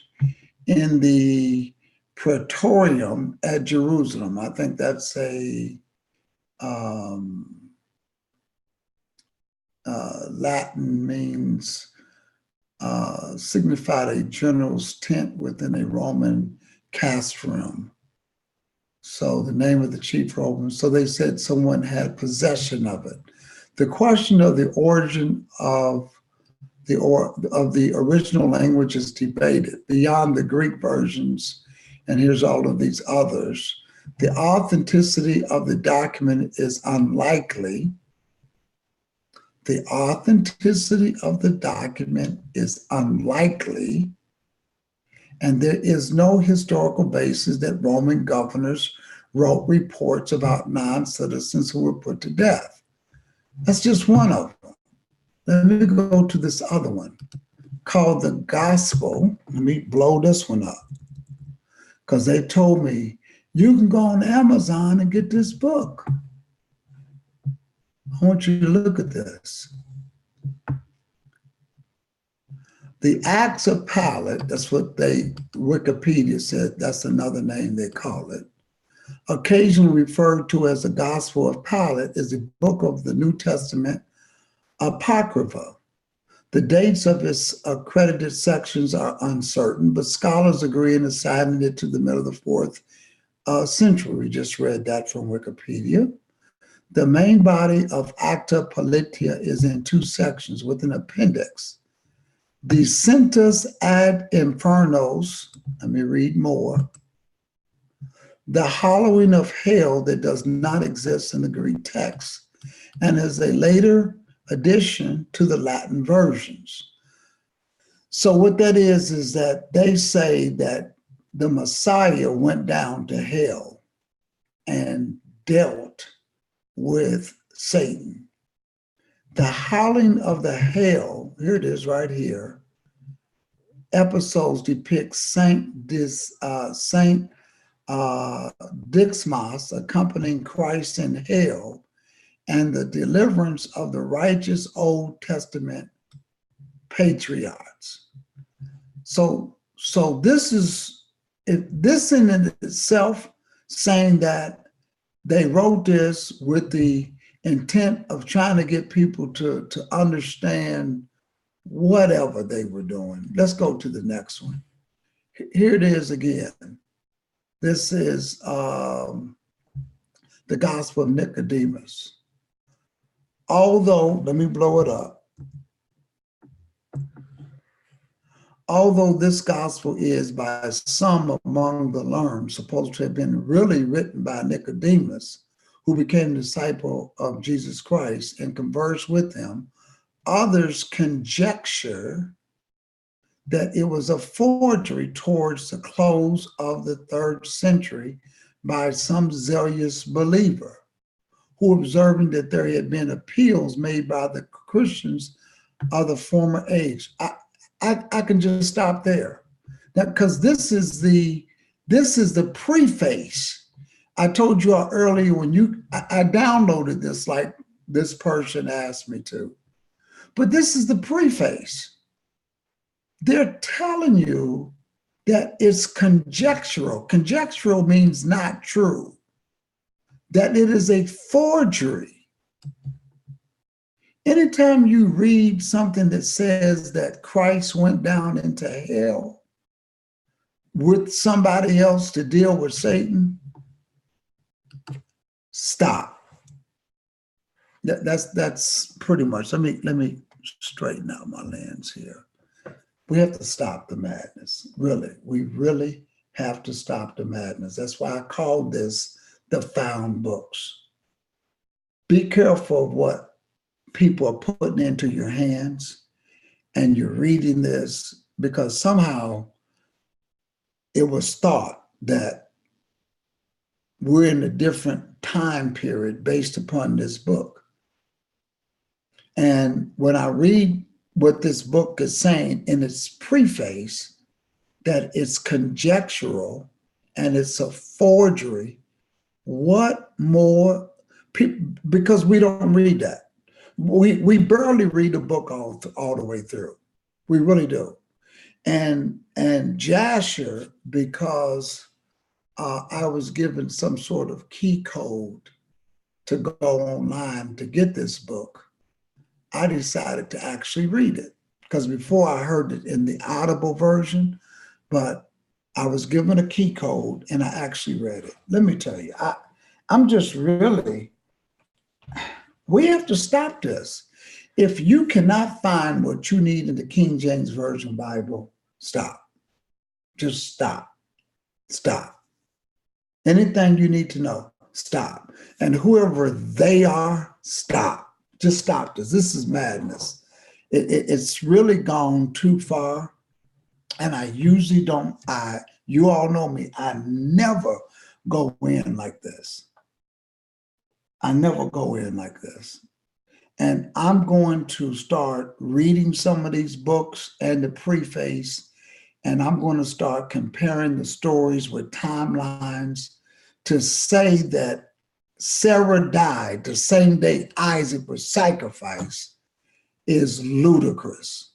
in the Praetorium at Jerusalem. I think that's a Latin means signified a general's tent within a Roman castrum. So the name of the chief Roman. So they said someone had possession of it. The question of the origin of the original language is debated beyond the Greek versions, and here's all of these others. The authenticity of the document is unlikely. The authenticity of the document is unlikely, and there is no historical basis that Roman governors wrote reports about non-citizens who were put to death. That's just one of them. Let me go to this other one called the Gospel. Let me blow this one up because they told me you can go on Amazon and get this book. I want you to look at this. The Acts of Pilate, that's what Wikipedia said, that's another name they call it, occasionally referred to as the Gospel of Pilate, is a book of the New Testament Apocrypha. The dates of its accredited sections are uncertain, but scholars agree in assigning it to the middle of the 4th century. We just read that from Wikipedia. The main body of Acta Politica is in 2 sections with an appendix. The Centus ad Infernos, let me read more. the hollowing of hell that does not exist in the Greek text and is a later addition to the Latin versions. So what that is that they say that the Messiah went down to hell and dealt with Satan. The howling of the hell, here it is right here, episodes depict Saint Dixmas accompanying Christ in hell and the deliverance of the righteous Old Testament patriots. So this is this in itself saying that they wrote this with the intent of trying to get people to understand whatever they were doing. Let's go to the next one. Here it is again. This is the Gospel of Nicodemus. Although, let me blow it up. Although this gospel is by some among the learned supposed to have been really written by Nicodemus, who became a disciple of Jesus Christ and conversed with him, others conjecture that it was a forgery towards the close of the 3rd century by some zealous believer who, observing that there had been appeals made by the Christians of the former age. I can just stop there, because this is the preface. I told you earlier when I downloaded this like this person asked me to, but this is the preface. They're telling you that it's conjectural. Conjectural means not true, that it is a forgery. Anytime you read something that says that Christ went down into hell with somebody else to deal with Satan, stop. That's pretty much. Let me straighten out my lens here. We have to stop the madness. Really, we really have to stop the madness. That's why I called this the found books. Be careful of what people are putting into your hands and you're reading this, because somehow it was thought that we're in a different time period based upon this book. And when I read what this book is saying in its preface, that it's conjectural and it's a forgery, what more? Because we don't read that. We barely read a book all the way through. We really do. And Jasher, because I was given some sort of key code to go online to get this book, I decided to actually read it. Because before I heard it in the Audible version, but I was given a key code and I actually read it. Let me tell you, I'm just really, we have to stop this. If you cannot find what you need in the King James Version Bible, stop. Just stop. Stop. Anything you need to know, stop. And whoever they are, stop. Just stop this. This is madness. It's really gone too far. And I usually don't, you all know me, I never go in like this. I never go in like this. And I'm going to start reading some of these books and the preface, and I'm going to start comparing the stories with timelines to say that Sarah died the same day Isaac was sacrificed is ludicrous.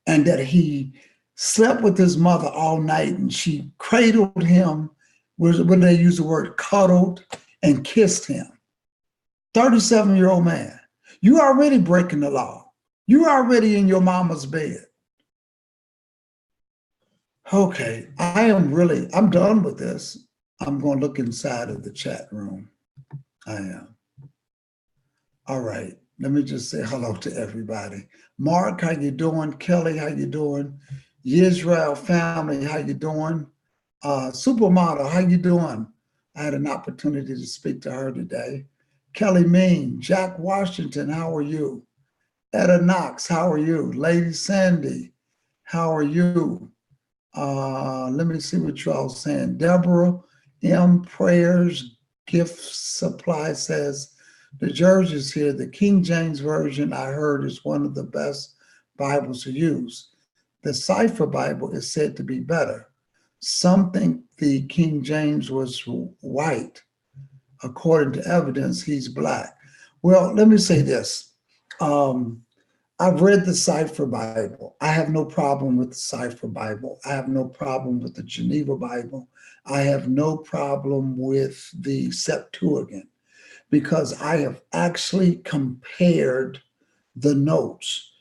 And that he slept with his mother all night and she cradled him, when they use the word cuddled, and kissed him. 37-year-old man. You already breaking the law. You already in your mama's bed. Okay, I'm done with this. I'm going to look inside of the chat room. I am. All right, let me just say hello to everybody. Mark, how you doing? Kelly, how you doing? Yisrael family, how you doing? Supermodel, how you doing? I had an opportunity to speak to her today. Kelly Mean, Jack Washington, how are you? Etta Knox, how are you? Lady Sandy, how are you? Let me see what you all saying. Deborah M. Prayers Gift Supply says, the Jersey's here. The King James Version I heard is one of the best Bibles to use. The Cipher Bible is said to be better. Some think the King James was white. According to evidence, he's black. Well, let me say this. I've read the Cipher Bible. I have no problem with the Cipher Bible. I have no problem with the Geneva Bible. I have no problem with the Septuagint because I have actually compared the notes.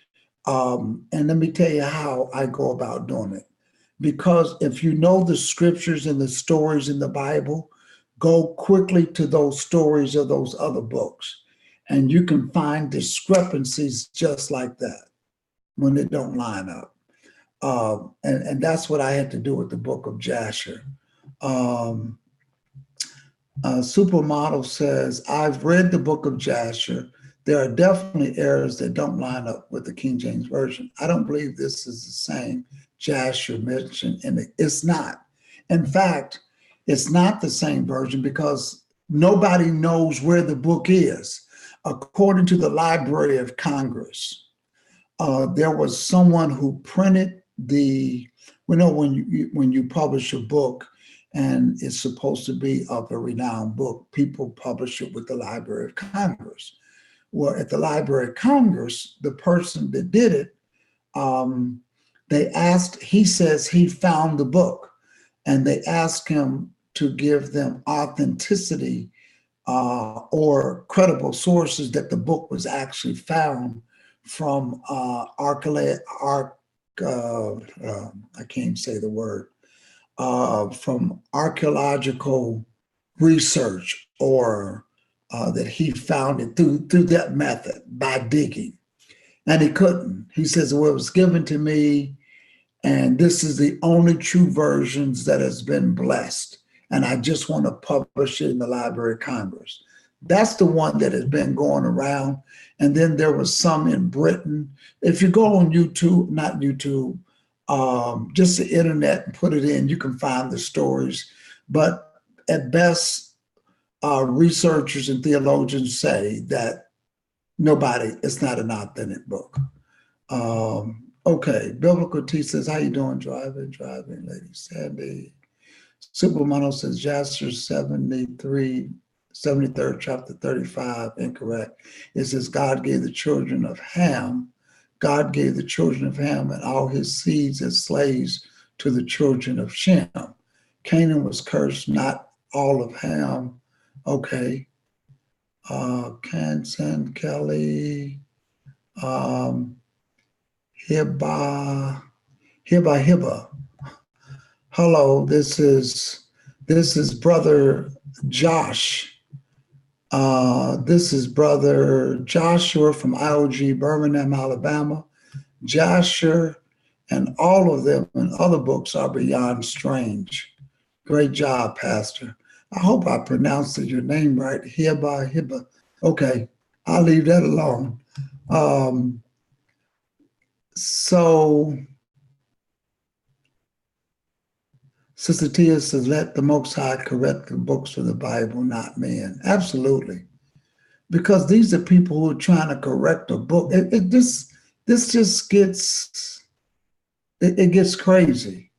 And let me tell you how I go about doing it. Because if you know the scriptures and the stories in the Bible, go quickly to those stories of those other books. And you can find discrepancies just like that when they don't line up. And that's what I had to do with the book of Jasher. Supermodel says, I've read the book of Jasher. There are definitely errors that don't line up with the King James Version. I don't believe this is the same Jasher mentioned in it. It's not. In fact, it's not the same version because nobody knows where the book is. According to the Library of Congress, there was someone who printed when you publish a book and it's supposed to be of a renowned book, people publish it with the Library of Congress. Well, at the Library of Congress, the person that did it, he says he found the book, and they asked him to give them authenticity or credible sources that the book was actually found from I can't say the word, from archaeological research, or that he found it through that method by digging. And he couldn't. He says, well, it was given to me, and this is the only true versions that has been blessed. And I just want to publish it in the Library of Congress. That's the one that has been going around. And then there was some in Britain. If you go on YouTube, not YouTube, just the internet and put it in, you can find the stories. But at best, researchers and theologians say that it's not an authentic book. Okay, Biblical T says, how you doing, driving, Lady Sandy? Supermodel says, Jasher 73rd chapter 35, incorrect. It says, God gave the children of Ham and all his seeds as slaves to the children of Shem. Canaan was cursed, not all of Ham. Okay. Kansan, Kelly, Hibba. Hello, this is Brother Josh. This is Brother Joshua from IOG Birmingham, Alabama. Jasher and all of them and other books are beyond strange. Great job, Pastor. I hope I pronounced your name right. Hibba. Okay, I'll leave that alone. So Sister Tia says, let the Most High correct the books of the Bible, not men. Absolutely. Because these are people who are trying to correct a book. This just gets crazy.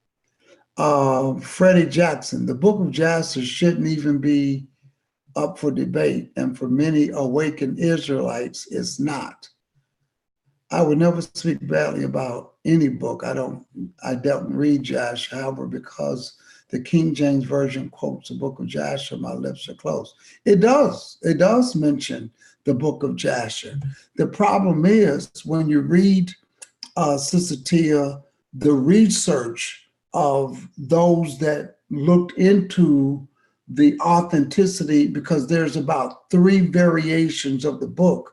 Freddie Jackson, the book of Jasher shouldn't even be up for debate. And for many awakened Israelites, it's not. I would never speak badly about any book. I don't read Jasher, however, because the King James Version quotes the book of Jasher, my lips are closed. It does mention the book of Jasher. The problem is when you read, Sister Tia, the research of those that looked into the authenticity, because there's about 3 variations of the book.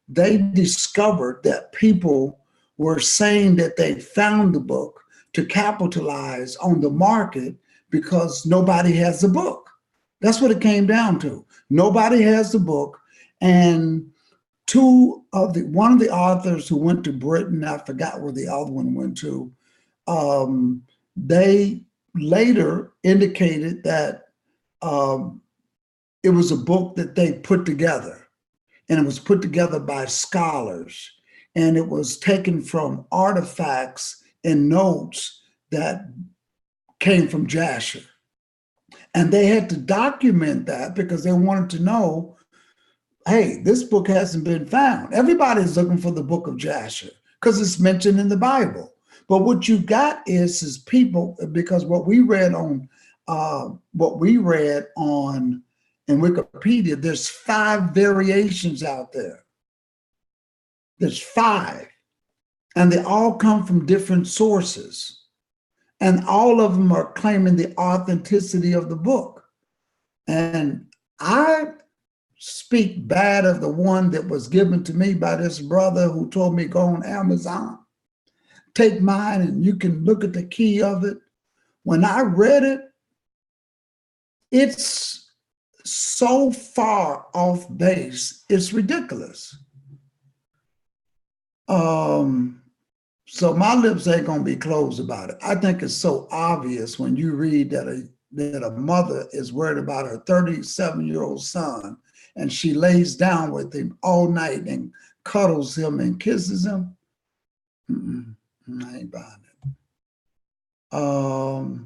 They discovered that people were saying that they found the book to capitalize on the market because nobody has the book. That's what it came down to. Nobody has the book. And one of the authors who went to Britain, I forgot where the other one went to, they later indicated that um, it was a book that they put together, and it was put together by scholars, and it was taken from artifacts and notes that came from Jasher. And they had to document that because they wanted to know, hey, this book hasn't been found. Everybody's looking for the book of Jasher because it's mentioned in the Bible. But what you got is people, because what we read on in Wikipedia, there's 5 variations out there. There's 5, and they all come from different sources. And all of them are claiming the authenticity of the book. And I speak bad of the one that was given to me by this brother who told me, go on Amazon, take mine and you can look at the key of it. When I read it, it's so far off base, it's ridiculous. So my lips ain't gonna be closed about it. I think it's so obvious when you read that a mother is worried about her 37-year-old son, and she lays down with him all night and cuddles him and kisses him. I ain't buying it.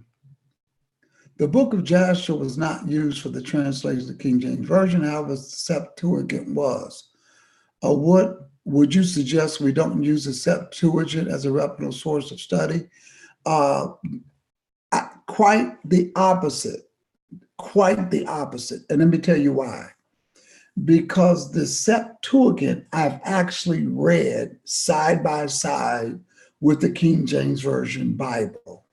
The book of Jasher was not used for the translation of the King James Version, however, the Septuagint was. What would you suggest we don't use the Septuagint as a reputable source of study? Quite the opposite. Quite the opposite. And let me tell you why. Because the Septuagint I've actually read side by side with the King James Version Bible.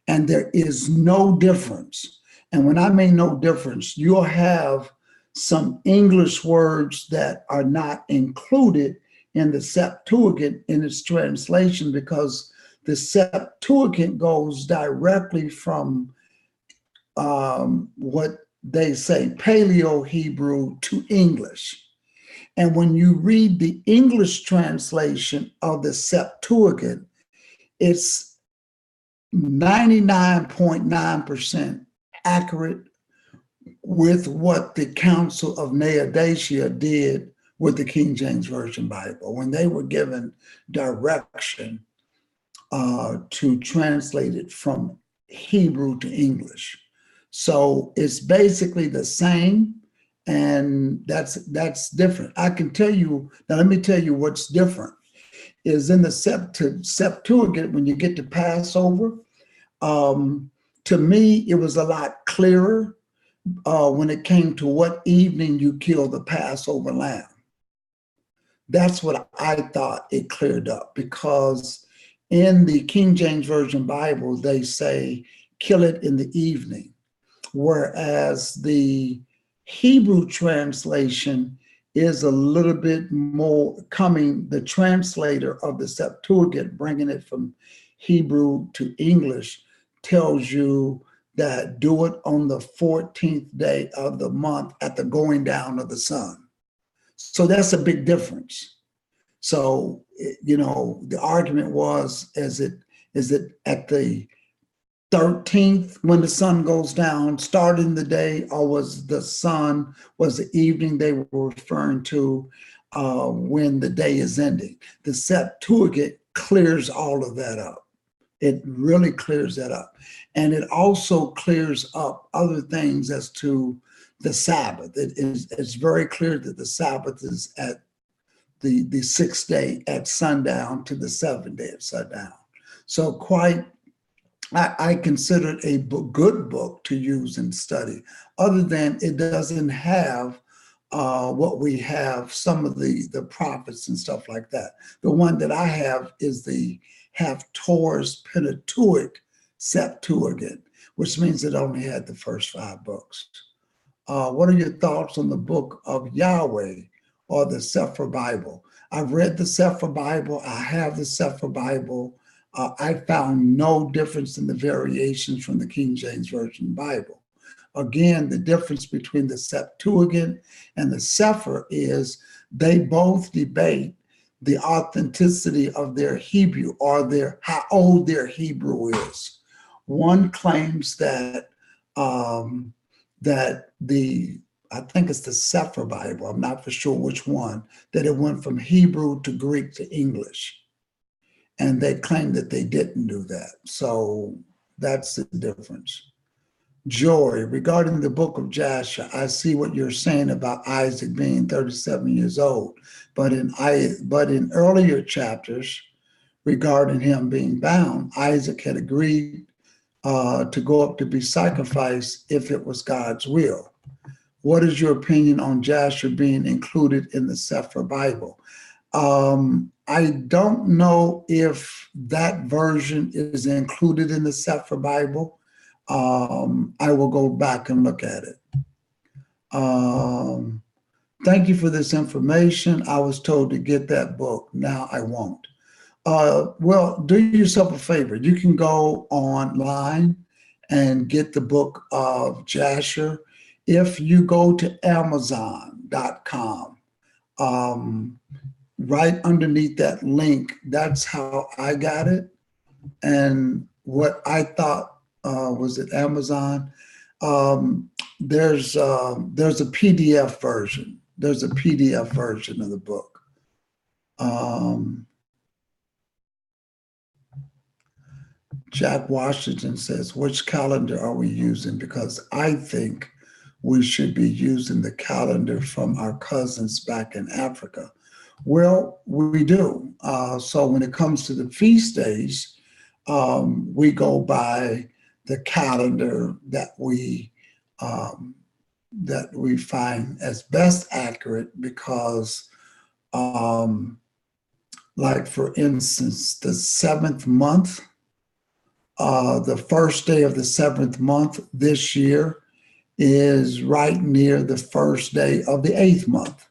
And there is no difference. And when I mean no difference, you'll have some English words that are not included in the Septuagint in its translation, because the Septuagint goes directly from what they say Paleo-Hebrew to English. And when you read the English translation of the Septuagint, it's 99.9% accurate with what the Council of Laodicea did with the King James Version Bible when they were given direction to translate it from Hebrew to English. So it's basically the same, and that's different. I can tell you, now let me tell you what's different is in the Septuagint, when you get to Passover, to me, it was a lot clearer when it came to what evening you kill the Passover lamb. That's what I thought it cleared up, because in the King James Version Bible, they say, kill it in the evening. Whereas the Hebrew translation is a little bit more the translator of the Septuagint, bringing it from Hebrew to English, tells you that do it on the 14th day of the month at the going down of the sun. So that's a big difference. So, the argument was, is it at the 13th when the sun goes down, starting the day, or was the evening they were referring to when the day is ending? The Septuagint clears all of that up. It really clears that up. And it also clears up other things as to the Sabbath. It's very clear that the Sabbath is at the 6th day at sundown to the 7th day at sundown. So I consider it a good book to use and study, other than it doesn't have what we have, some of the prophets and stuff like that. The one that I have is the Haftorah's Pentateuch Septuagint, which means it only had the first 5 books. What are your thoughts on the book of Yahweh or the Sefer Bible? I've read the Sefer Bible. I have the Sefer Bible. I found no difference in the variations from the King James Version Bible. Again, the difference between the Septuagint and the Sefer is they both debate the authenticity of their Hebrew, or how old their Hebrew is. One claims that I think it's the Sefer Bible, I'm not for sure which one, that it went from Hebrew to Greek to English. And they claim that they didn't do that. So that's the difference. Joy, regarding the book of Jasher, I see what you're saying about Isaac being 37 years old. But in earlier chapters regarding him being bound, Isaac had agreed to go up to be sacrificed if it was God's will. What is your opinion on Jasher being included in the Sefer Bible? I don't know if that version is included in the Sefer Bible. I will go back and look at it. Thank you for this information. I was told to get that book. Now I won't. Well, do yourself a favor. You can go online and get the book of Jasher. If you go to Amazon.com, right underneath that link, that's how I got it. And what I thought was it Amazon? There's a PDF version. There's a PDF version of the book. Jack Washington says, which calendar are we using? Because I think we should be using the calendar from our cousins back in Africa. Well, we do. So when it comes to the feast days, we go by the calendar that we find as best accurate, because like for instance, the 7th month, the first day of the 7th month this year is right near the first day of the 8th month.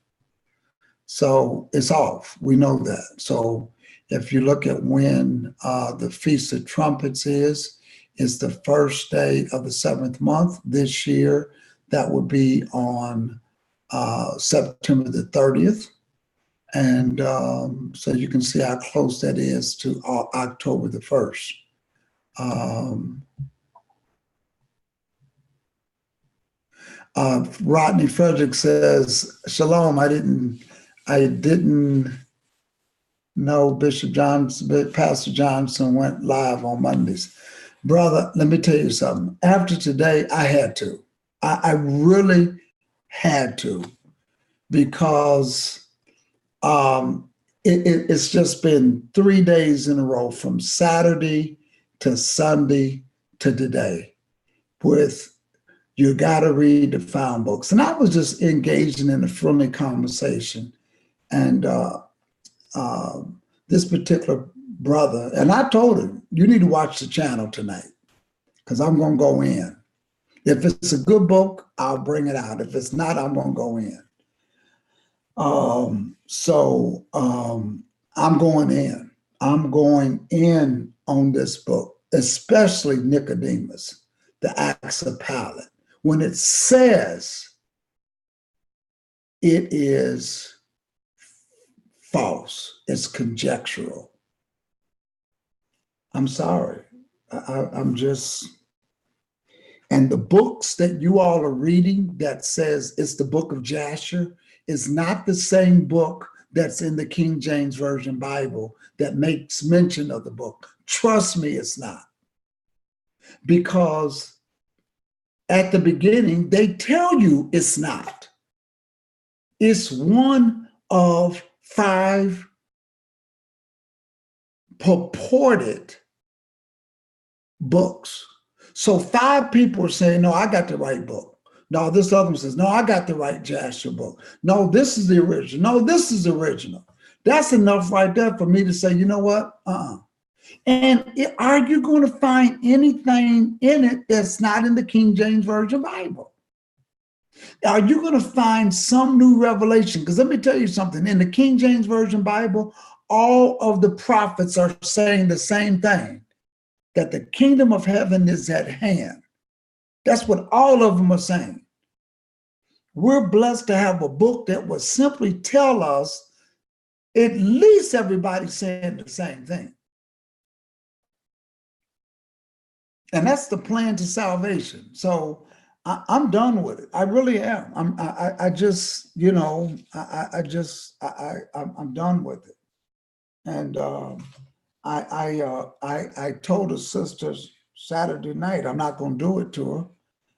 So it's off. We know that. So if you look at when the Feast of Trumpets is, it's the first day of the 7th month this year. That would be on September the 30th. And so you can see how close that is to October the 1st. Rodney Frederick says, Shalom, I didn't know Pastor Johnson went live on Mondays. Brother, let me tell you something. After today, I had to. I really had to, because it's just been 3 days in a row, from Saturday to Sunday to today, with you got to read the found books. And I was just engaging in a friendly conversation. And this particular brother, and I told him, you need to watch the channel tonight, because I'm going to go in. If it's a good book, I'll bring it out. If it's not, I'm going to go in. I'm going in. I'm going in on this book, especially Nicodemus, the Acts of Pilate. When it says it is false, it's conjectural, I'm sorry. I'm just, and the books that you all are reading that says it's the book of Jasher is not the same book that's in the King James Version Bible that makes mention of the book. Trust me, it's not. Because at the beginning, they tell you it's not. It's one of 5 purported books. So 5 people are saying, no, I got the right book. No, this other one says, no, I got the right Jasher book. No, this is the original. No, this is the original. That's enough right there for me to say, you know what? And are you going to find anything in it that's not in the King James Version Bible? Are you going to find some new revelation? Because let me tell you something. In the King James Version Bible, all of the prophets are saying the same thing, that the kingdom of heaven is at hand. That's what all of them are saying. We're blessed to have a book that will simply tell us at least everybody's saying the same thing. And that's the plan to salvation. So I'm done with it. I really am. I just, you know, I'm done with it. And I told a sister Saturday night, I'm not going to do it to her.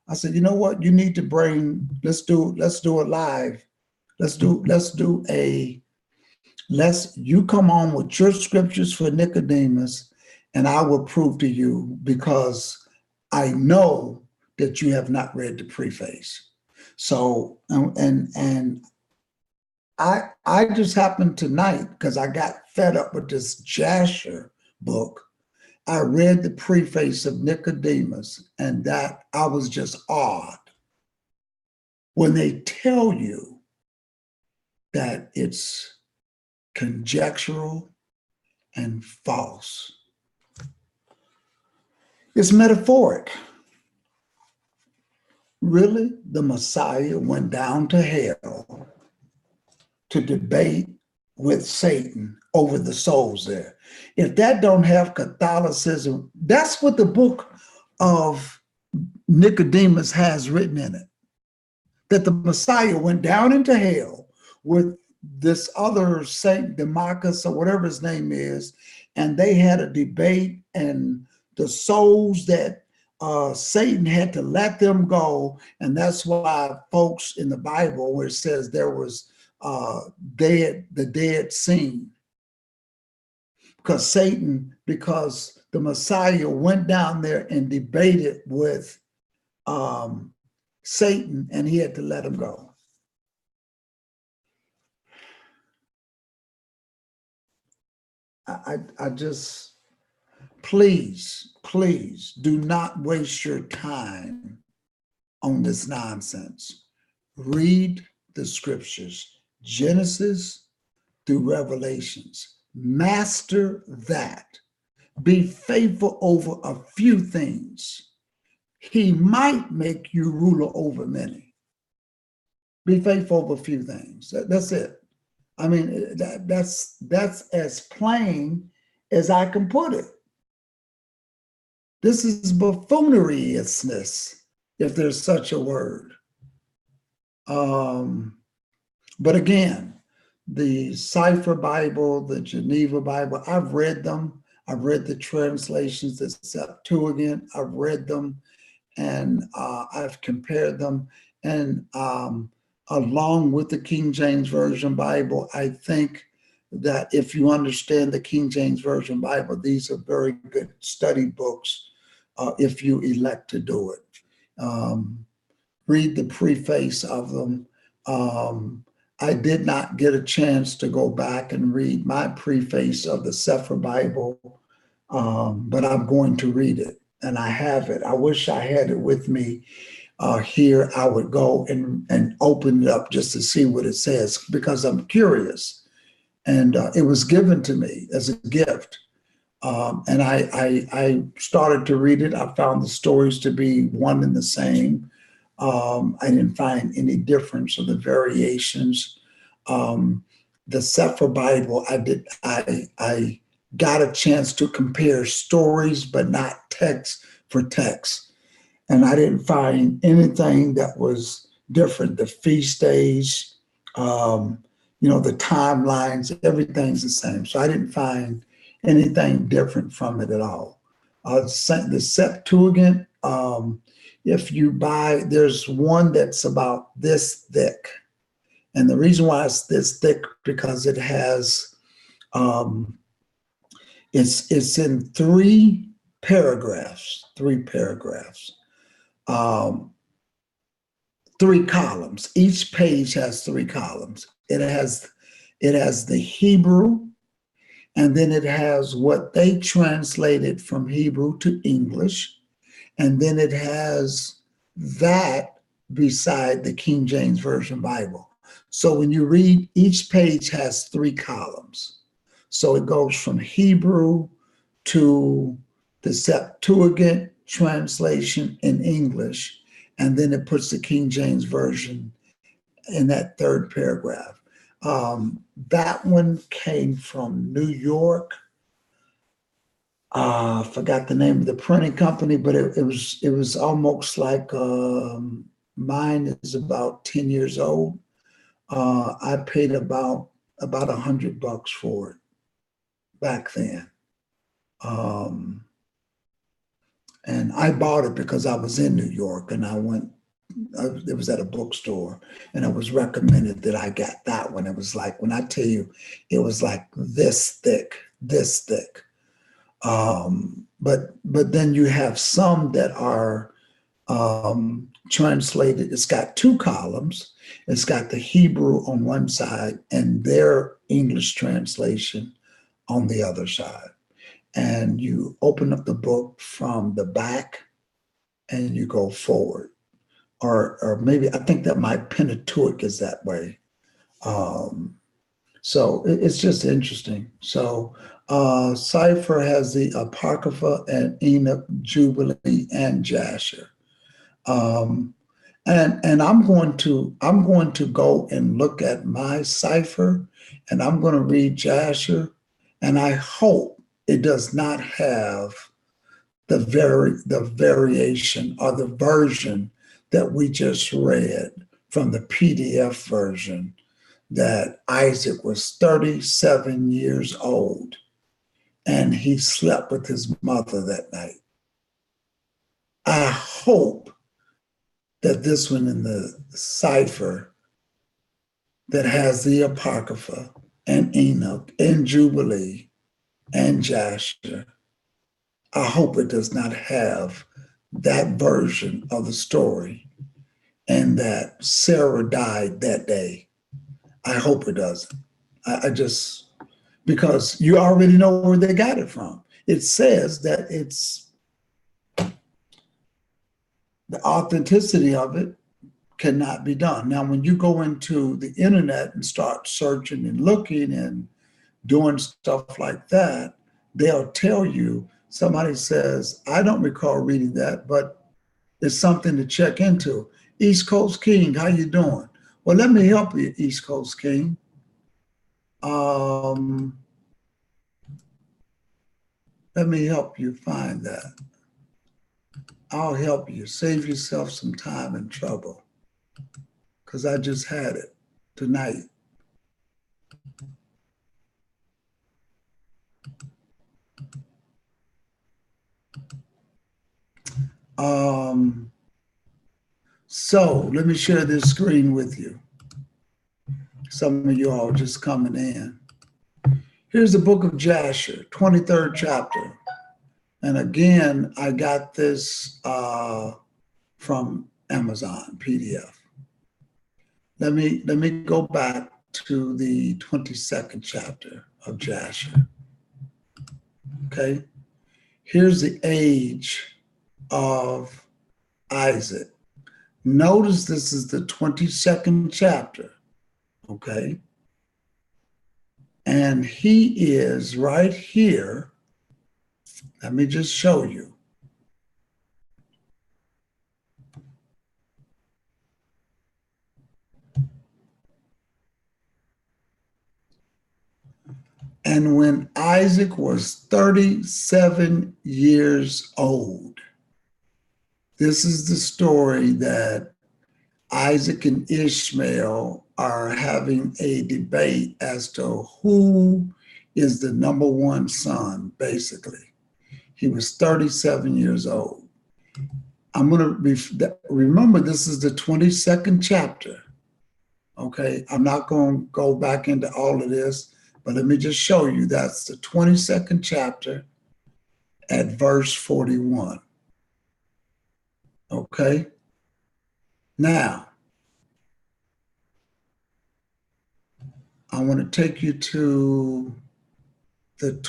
I said, you know what? You need to bring. Let's do it live. You come on with your scriptures for Nicodemus, and I will prove to you, because I know that you have not read the preface. So, and I just happened tonight, because I got fed up with this Jasher book. I read the preface of Nicodemus, and that I was just awed when they tell you that it's conjectural and false. It's metaphoric. Really, the Messiah went down to hell to debate with Satan over the souls there. If that don't have Catholicism, that's what the book of Nicodemus has written in it. That the Messiah went down into hell with this other Saint Demachus or whatever his name is, and they had a debate, and the souls that Satan had to let them go. And that's why folks in the Bible, where it says there was the dead scene, because the Messiah went down there and debated with Satan, and he had to let him go. I just, please do not waste your time on this nonsense. Read the scriptures, Genesis through Revelations. Master that. Be faithful over a few things. He might make you ruler over many. Be faithful over a few things. That's it. I mean, that's as plain as I can put it. This is buffoonerousness, if there's such a word. But again, the Cipher Bible, the Geneva Bible, I've read them. I've read the translations, the Septuagint. I've read them, and I've compared them. And along with the King James Version Bible, I think that if you understand the King James Version Bible, these are very good study books if you elect to do it. Read the preface of them. I did not get a chance to go back and read my preface of the Sefer Bible, but I'm going to read it, and I have it. I wish I had it with me here. I would go and open it up just to see what it says, because I'm curious. And it was given to me as a gift. And I started to read it. I found the stories to be one and the same. I didn't find any difference or the variations. The Sefer Bible, I got a chance to compare stories, but not text for text. And I didn't find anything that was different. The feast days, the timelines, everything's the same. So I didn't find anything different from it at all. The Septuagint, if you buy, there's one that's about this thick. And the reason why it's this thick, because it has, it's in three paragraphs, three columns. Each page has three columns. It has the Hebrew, and then it has what they translated from Hebrew to English, and then it has that beside the King James Version Bible. So when you read, each page has three columns. So it goes from Hebrew to the Septuagint translation in English, and then it puts the King James Version in that third paragraph. That one came from New York. I forgot the name of the printing company, but it was almost like mine is about 10 years old. I paid about $100 for it back then. And I bought it because I was in New York and it was at a bookstore and it was recommended that I got that one. It was like, when I tell you, it was like this thick, this thick. But then you have some that are translated. It's got two columns. It's got the Hebrew on one side and their English translation on the other side. And you open up the book from the back and you go forward. Or maybe, I think that my Pentateuch is that way. So it's just interesting. So Cipher has the Apocrypha and Enoch, Jubilee, and Jasher. And I'm going to go and look at my Cipher, and I'm going to read Jasher, and I hope it does not have the variation or the version that we just read from the PDF version, that Isaac was 37 years old and he slept with his mother that night. I hope that this one in the Cipher that has the Apocrypha and Enoch and Jubilee and Jasher, I hope it does not have that version of the story and that Sarah died that day. I hope it doesn't. I just, because you already know where they got it from. It says that it's the authenticity of it cannot be done. Now, when you go into the internet and start searching and looking and doing stuff like that, they'll tell you, somebody says, I don't recall reading that, but it's something to check into. East Coast King, how you doing? Well, let me help you, East Coast King. Let me help you find that. I'll help you. Save yourself some time and trouble, because I just had it tonight. So let me share this screen with you. Some of you all just coming in. Here's the book of Jasher, 23rd chapter. And again, I got this from Amazon PDF. Let me go back to the 22nd chapter of Jasher. Okay. Here's the age of Isaac. Notice this is the 22nd chapter. Okay. And he is right here. Let me just show you. And when Isaac was 37 years old, this is the story that Isaac and Ishmael are having a debate as to who is the number one son, basically. He was 37 years old. I'm going to remember this is the 22nd chapter. Okay, I'm not going to go back into all of this, but let me just show you that's the 22nd chapter at verse 41. Okay, now I want to take you to the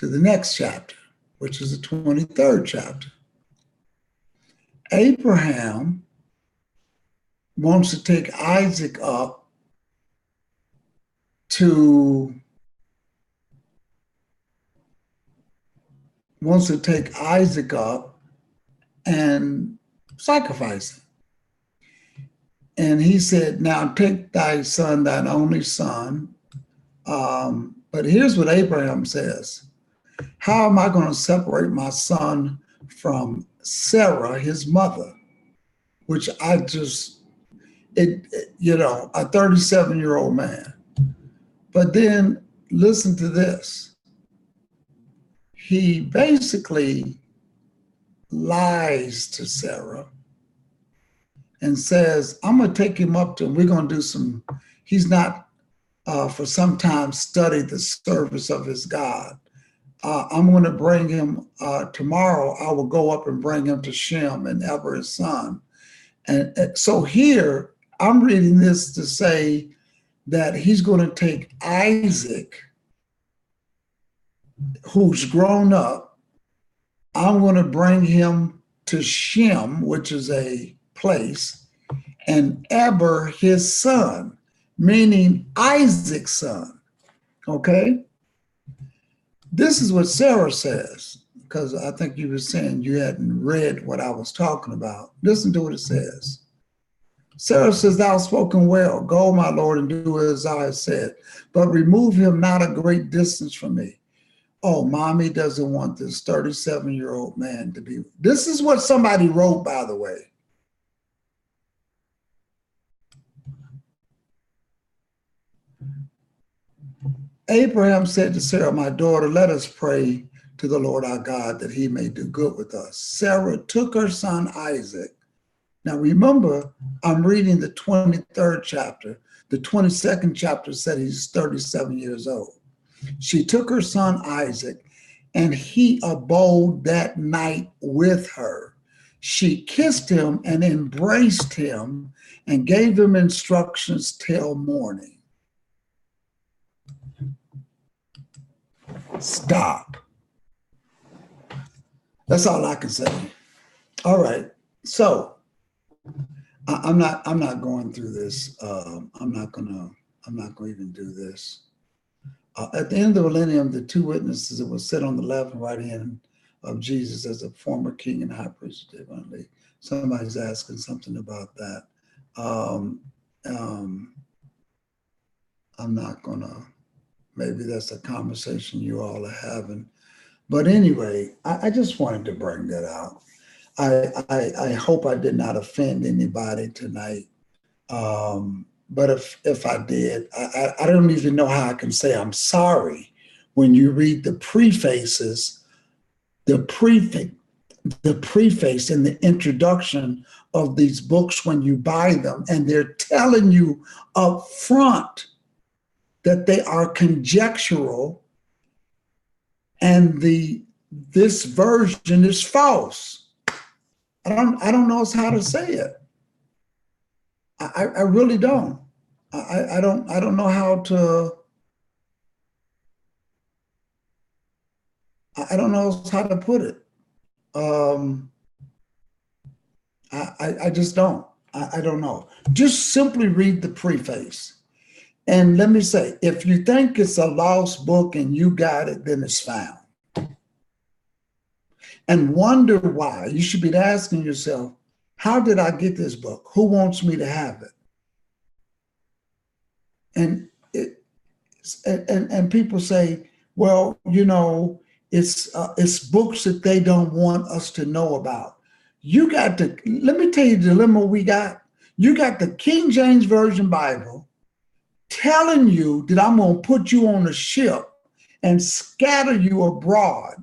next chapter, which is the 23rd chapter. Abraham wants to take Isaac up to wants to take Isaac up and sacrifice him. And he said, now take thy son, thine only son. But here's what Abraham says. How am I going to separate my son from Sarah, his mother? Which a 37-year-old man. But then listen to this. He basically lies to Sarah and says, I'm going to take him up to, we're going to do some, he's not for some time studied the service of his God. I'm going to bring him tomorrow. I will go up and bring him to Shem and Eber, his son. And so here, I'm reading this to say that he's going to take Isaac, who's grown up. I'm going to bring him to Shem, which is a place, and Eber, his son, meaning Isaac's son. Okay? This is what Sarah says, because I think you were saying you hadn't read what I was talking about. Listen to what it says. Sarah says, thou hast spoken well. Go, my Lord, and do as I have said, but remove him not a great distance from me. Oh, mommy doesn't want this 37-year-old man to be. This is what somebody wrote, by the way. Abraham said to Sarah, my daughter, let us pray to the Lord our God that he may do good with us. Sarah took her son Isaac. Now remember, I'm reading the 23rd chapter. The 22nd chapter said he's 37 years old. She took her son Isaac, and he abode that night with her. She kissed him and embraced him and gave him instructions till morning. Stop. That's all I can say. All right. So I'm not going through this. I'm not going to even do this. At the end of the millennium, the two witnesses that will sit on the left and right hand of Jesus as a former king and high priest. Somebody's asking something about that. I'm not gonna. Maybe that's a conversation you all are having. But anyway, I just wanted to bring that out. I hope I did not offend anybody tonight. But if I did, I don't even know how I can say I'm sorry when you read the prefaces, the preface and the introduction of these books when you buy them, and they're telling you up front that they are conjectural and this version is false. I don't know how to say it. I really don't. I don't know how to. I don't know how to put it. I just don't. I don't know. Just simply read the preface. And let me say, if you think it's a lost book and you got it, then it's found. And wonder why. You should be asking yourself, how did I get this book? Who wants me to have it? And people say, well, it's books that they don't want us to know about. Let me tell you the dilemma we got. You got the King James Version Bible telling you that I'm going to put you on a ship and scatter you abroad.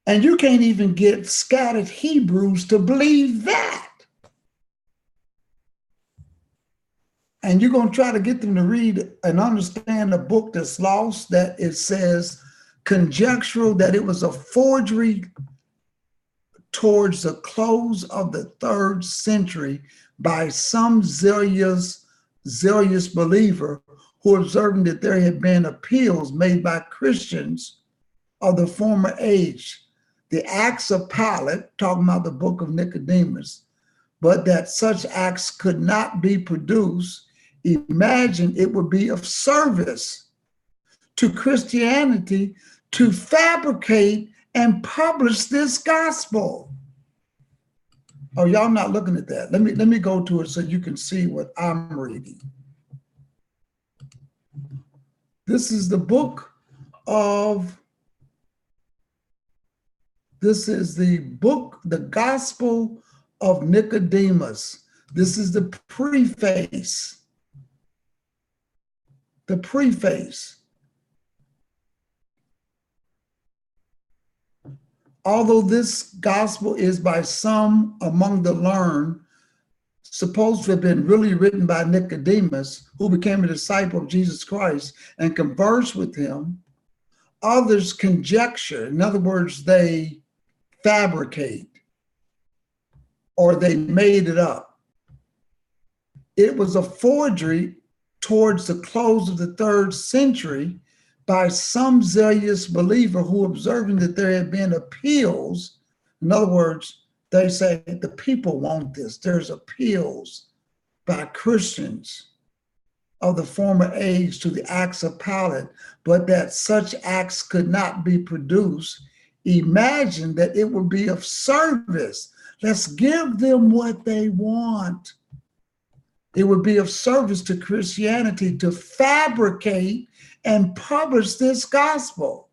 And you can't even get scattered Hebrews to believe that. And you're going to try to get them to read and understand a book that's lost, that it says conjectural, that it was a forgery towards the close of the 3rd century by some zealous believer who observing that there had been appeals made by Christians of the former age, the Acts of Pilate, talking about the book of Nicodemus, but that such acts could not be produced. Imagine it would be of service to Christianity to fabricate and publish this gospel. Oh, y'all not looking at that. Let me go to it so you can see what I'm reading. This is the book of, the Gospel of Nicodemus. This is the preface. The preface. Although this gospel is by some among the learned, supposed to have been really written by Nicodemus, who became a disciple of Jesus Christ and conversed with him, others conjecture. In other words, they fabricate or they made it up. It was a forgery towards the close of the 3rd century by some zealous believer who, observing that there had been appeals, in other words, they say the people want this. There's appeals by Christians of the former age to the acts of Pilate, but that such acts could not be produced. Imagine that it would be of service. Let's give them what they want. It would be of service to Christianity to fabricate and publish this gospel.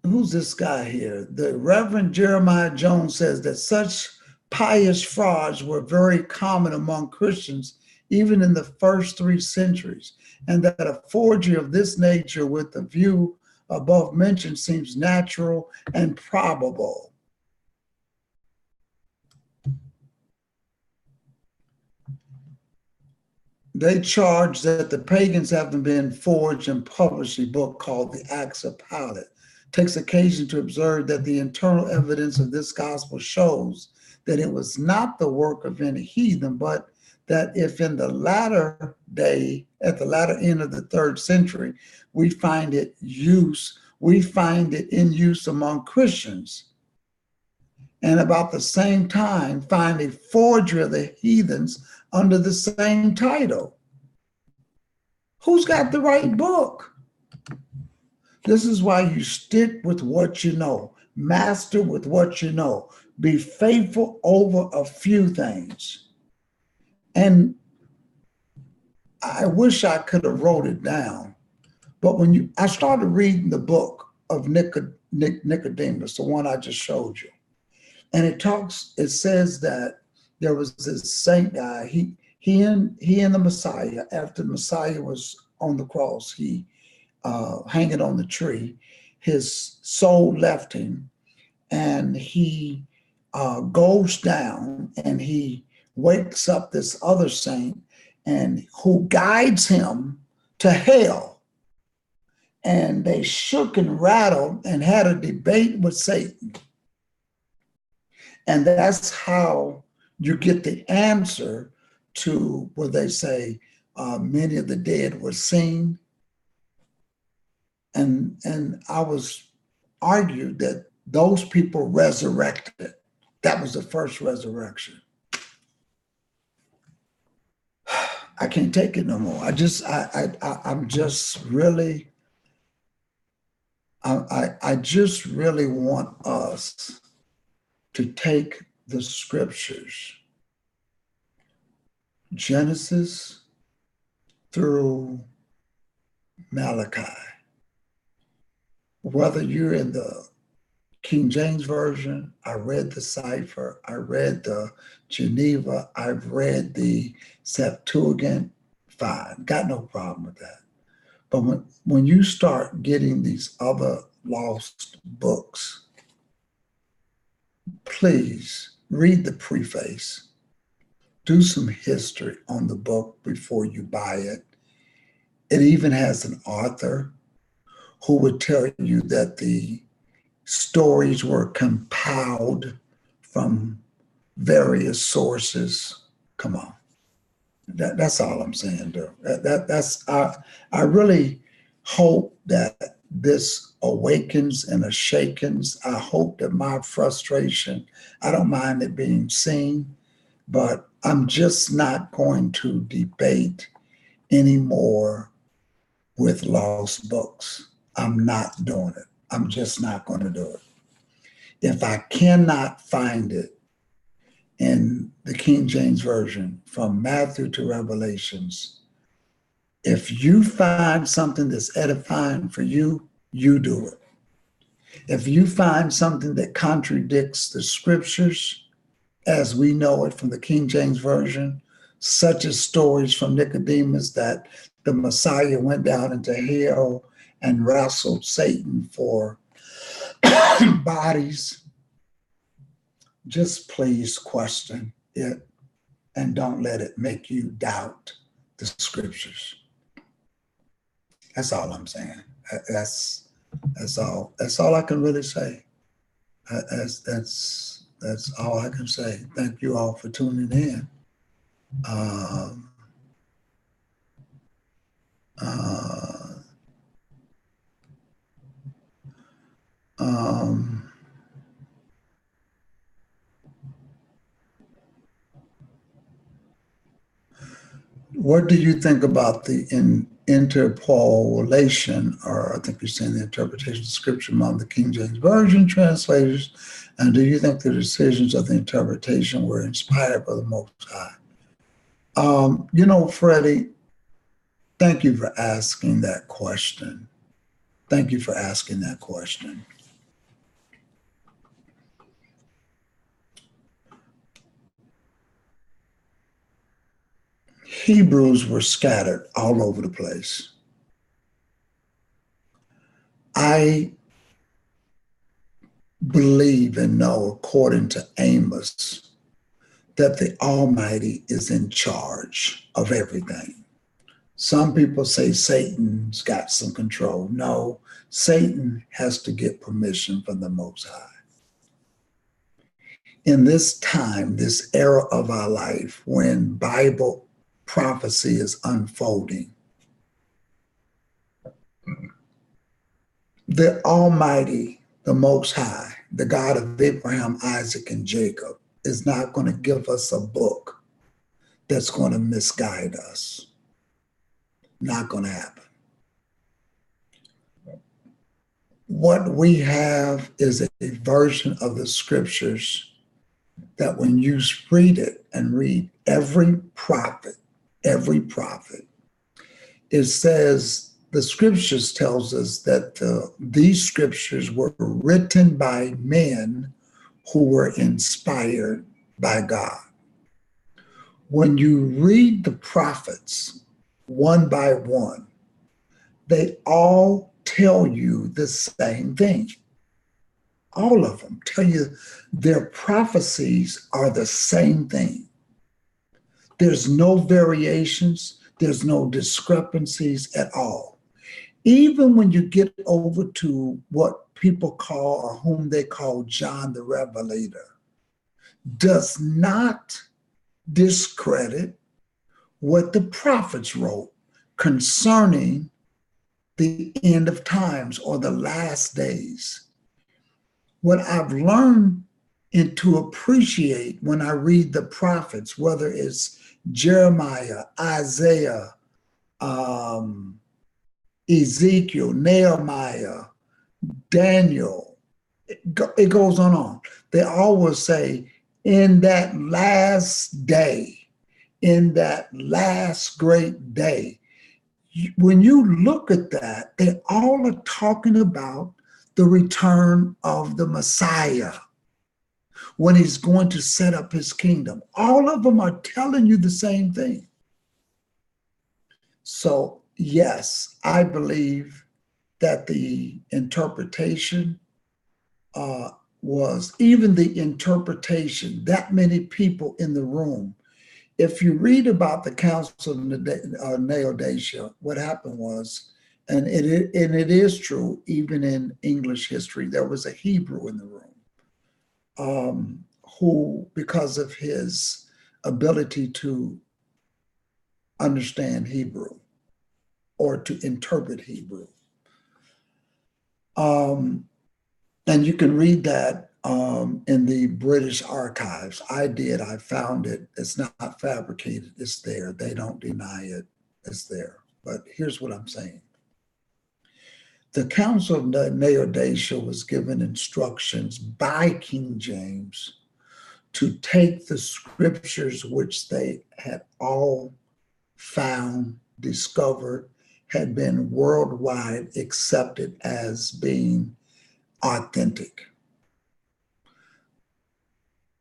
Who's this guy here? The Reverend Jeremiah Jones says that such pious frauds were very common among Christians, even in the first 3 centuries, and that a forgery of this nature with the view above mentioned seems natural and probable. They charge that the pagans having been forged and published a book called the Acts of Pilate, takes occasion to observe that the internal evidence of this gospel shows that it was not the work of any heathen, but that if in the latter day, at the latter end of the 3rd century, we find it in use among Christians. And about the same time, find a forgery of the heathens under the same title. Who's got the right book? This is why you stick with what you know. Master with what you know. Be faithful over a few things. And I wish I could have wrote it down. But I started reading the book of Nicodemus, the one I just showed you. And it says that there was this saint guy, he and the Messiah, after the Messiah was on the cross, he hanging on the tree, his soul left him, and he goes down and he wakes up this other saint, and who guides him to hell. And they shook and rattled and had a debate with Satan. And that's how you get the answer to where they say many of the dead were seen. And I was argued that those people resurrected. That was the first resurrection. I can't take it no more. I just really want us to take the scriptures, Genesis through Malachi. Whether you're in the King James Version, I read the Cipher, I read the Geneva, I've read the Septuagint, fine, got no problem with that. But when you start getting these other lost books, please read the preface, do some history on the book before you buy it. It even has an author who would tell you that the stories were compiled from various sources. Come on. That's all I'm saying, dude. I really hope that this awakens and awakens. I hope that my frustration, I don't mind it being seen, but I'm just not going to debate anymore with lost books. I'm not doing it. I'm just not going to do it. If I cannot find it in the King James Version from Matthew to Revelations, if you find something that's edifying for you, you do it. If you find something that contradicts the scriptures as we know it from the King James Version, such as stories from Nicodemus that the Messiah went down into hell and wrestled Satan for bodies, just please question it and don't let it make you doubt the scriptures. That's all I'm saying. That's all. That's all I can really say. That's all I can say. Thank you all for tuning in. Um, uh, um, what do you think about the interpolation, or I think you're saying the interpretation of scripture among the King James Version translators? And do you think the decisions of the interpretation were inspired by the Most High? Freddie, thank you for asking that question. Thank you for asking that question. Hebrews were scattered all over the place. I believe and know, according to Amos, that the Almighty is in charge of everything. Some people say Satan's got some control. No, Satan has to get permission from the Most High. In this time, this era of our life, when Bible prophecy is unfolding, the Almighty, the Most High, the God of Abraham, Isaac, and Jacob, is not going to give us a book that's going to misguide us. Not going to happen. What we have is a version of the scriptures that when you read it and read every prophet, it says, the scriptures tells us that these scriptures were written by men who were inspired by God. When you read the prophets one by one, they all tell you the same thing. All of them tell you their prophecies are the same thing. There's no variations, there's no discrepancies at all. Even when you get over to what people call, or whom they call John the Revelator, does not discredit what the prophets wrote concerning the end of times or the last days. What I've learned and to appreciate when I read the prophets, whether it's Jeremiah, Isaiah, Ezekiel, Nehemiah, Daniel, it goes on. They always say, in that last day, in that last great day. When you look at that, they all are talking about the return of the Messiah, when he's going to set up his kingdom. All of them are telling you the same thing. So, yes, I believe that the interpretation was, even the interpretation, that many people in the room. If you read about the Council of Laodicea, what happened was, and it is true, even in English history, there was a Hebrew in the room who, because of his ability to understand Hebrew or to interpret Hebrew, and you can read that in the British archives. I did. I found it. It's not fabricated. It's there. They don't deny it. It's there. But here's what I'm saying. The Council of Laodicea was given instructions by King James to take the scriptures which they had all found, discovered, had been worldwide accepted as being authentic.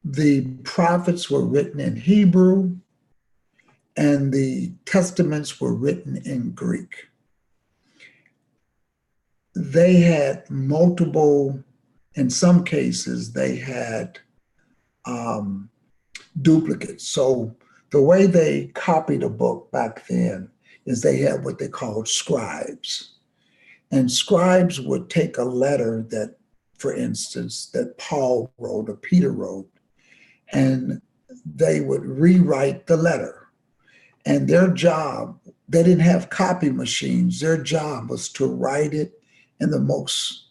The prophets were written in Hebrew, and the testaments were written in Greek. They had multiple, in some cases, they had duplicates. So the way they copied a book back then is they had what they called scribes. And scribes would take a letter that, for instance, that Paul wrote or Peter wrote, and they would rewrite the letter. And their job, they didn't have copy machines. Their job was to write it in the most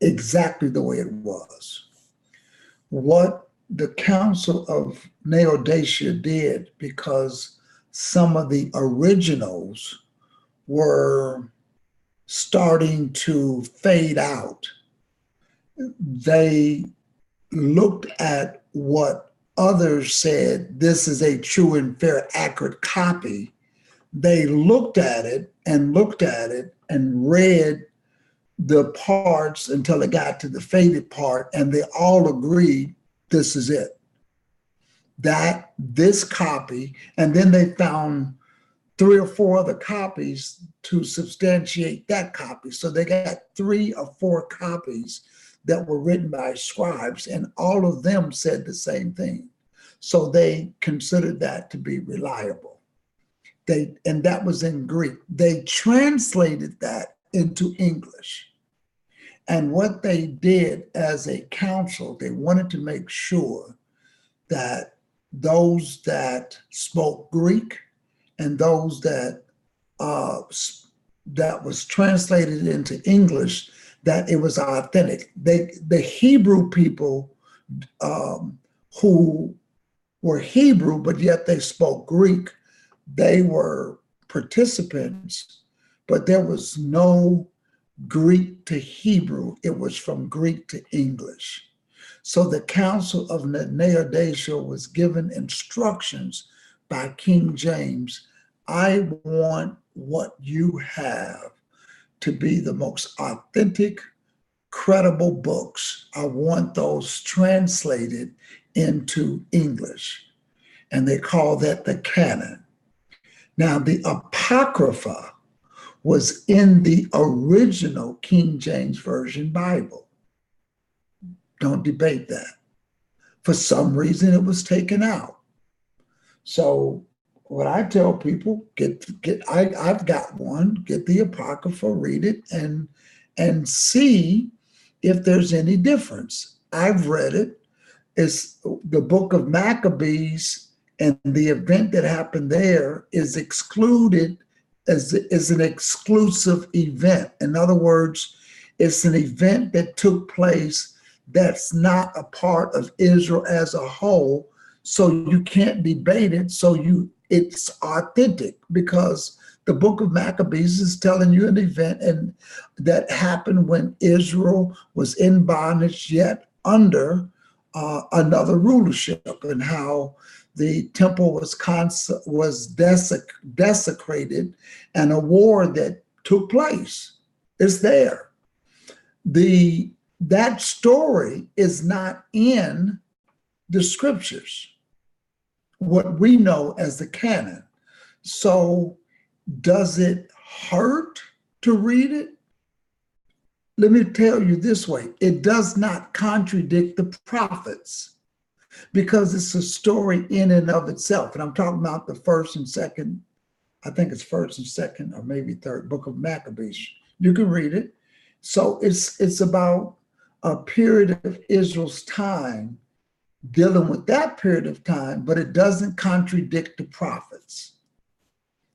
exactly the way it was. What the Council of Laodicea did, because some of the originals were starting to fade out, they looked at what others said, this is a true and fair, accurate copy. They looked at it and read the parts until it got to the faded part, and they all agreed this is it. This copy, and then they found 3 or 4 other copies to substantiate that copy. So they got 3 or 4 copies that were written by scribes, and all of them said the same thing. So they considered that to be reliable. And that was in Greek. They translated that into English. And what they did as a council, they wanted to make sure that those that spoke Greek and those that was translated into English, that it was authentic. The Hebrew people who were Hebrew, but yet they spoke Greek, they were participants, but there was no Greek to Hebrew. It was from Greek to English. So the Council of Laodicea was given instructions by King James. I want what you have to be the most authentic, credible books. I want those translated into English. And they call that the canon. Now, the Apocrypha was in the original King James Version Bible. Don't debate that. For some reason, it was taken out. So what I tell people, I've got one, get the Apocrypha, read it, and see if there's any difference. I've read it. It's the book of Maccabees, and the event that happened there is excluded as an exclusive event. In other words, it's an event that took place that's not a part of Israel as a whole. So you can't debate it. So it's authentic, because the book of Maccabees is telling you an event and that happened when Israel was in bondage, yet under another rulership, and how the temple was desecrated, and a war that took place. It's there. That story is not in the scriptures, what we know as the canon. So does it hurt to read it? Let me tell you this way, it does not contradict the prophets, because it's a story in and of itself. And I'm talking about the first and second, I think it's first and second, or maybe third book of Maccabees. You can read it. So it's about a period of Israel's time, dealing with that period of time, but it doesn't contradict the prophets.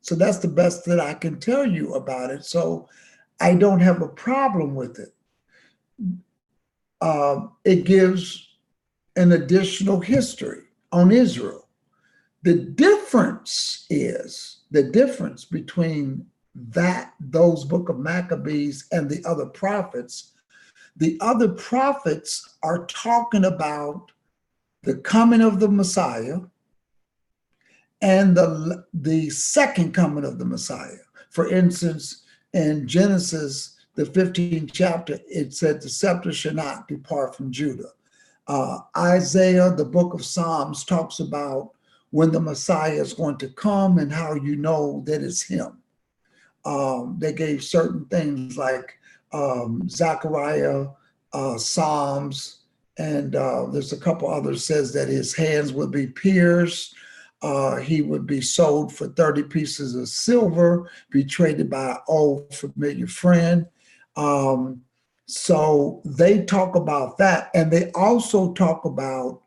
So that's the best that I can tell you about it. So I don't have a problem with it. it gives an additional history on Israel. The difference between those book of Maccabees and the other prophets. The other prophets are talking about the coming of the Messiah and the second coming of the Messiah. For instance, in Genesis, the 15th chapter, it said the scepter shall not depart from Judah. Isaiah, the book of Psalms, talks about when the Messiah is going to come and how you know that it's him. They gave certain things like Zechariah, Psalms, and there's a couple others says that his hands would be pierced. He would be sold for 30 pieces of silver, be traded by an old familiar friend. So they talk about that. And they also talk about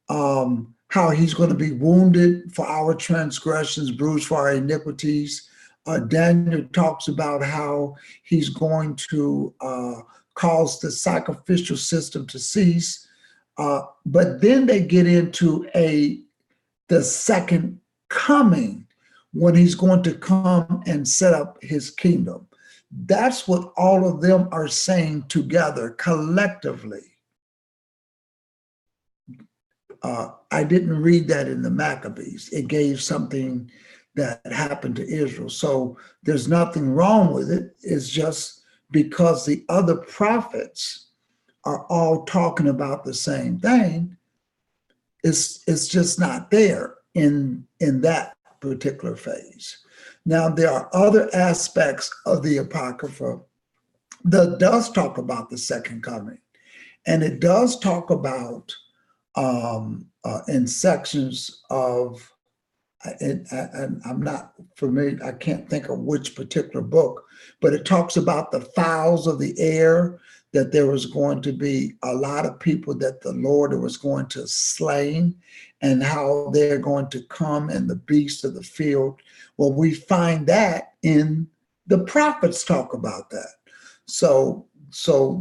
how he's going to be wounded for our transgressions, bruised for our iniquities. Daniel talks about how he's going to cause the sacrificial system to cease. But then they get into the second coming, when he's going to come and set up his kingdom. That's what all of them are saying together collectively. I didn't read that in the Maccabees. It gave something that happened to Israel. So there's nothing wrong with it. It's just because the other prophets are all talking about the same thing, it's just not there in that particular phase. Now, there are other aspects of the Apocrypha that does talk about the second coming. And it does talk about in sections of, and I'm not familiar, I can't think of which particular book, but it talks about the fowls of the air, that there was going to be a lot of people that the Lord was going to slay, and how they're going to come, and the beasts of the field. Well, we find that in the prophets talk about that. So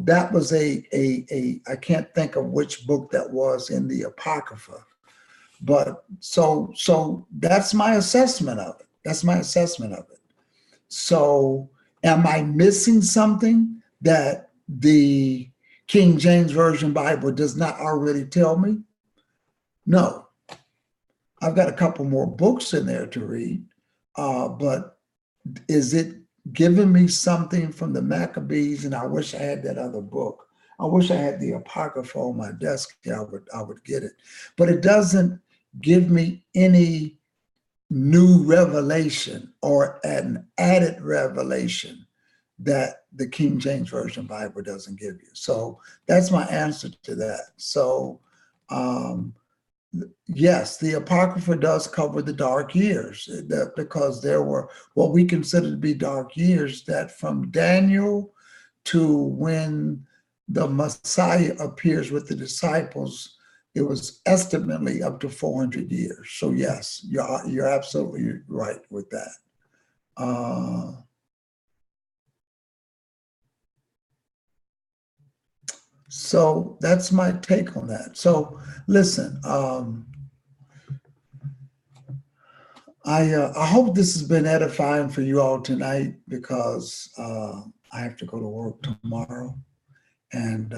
that was I can't think of which book that was in the Apocrypha, but so that's my assessment of it. That's my assessment of it. So am I missing something that the King James Version Bible does not already tell me? No. I've got a couple more books in there to read, but is it giving me something from the Maccabees? And I wish I had that other book. I wish I had the Apocrypha on my desk. Yeah, I would get it. But it doesn't give me any new revelation or an added revelation that the King James Version Bible doesn't give you. So that's my answer to that. So yes, the Apocrypha does cover the dark years, because there were what we consider to be dark years, that from Daniel to when the Messiah appears with the disciples, it was estimately up to 400 years. So yes, you're absolutely right with that. So that's my take on that. So listen, I hope this has been edifying for you all tonight, because I have to go to work tomorrow, and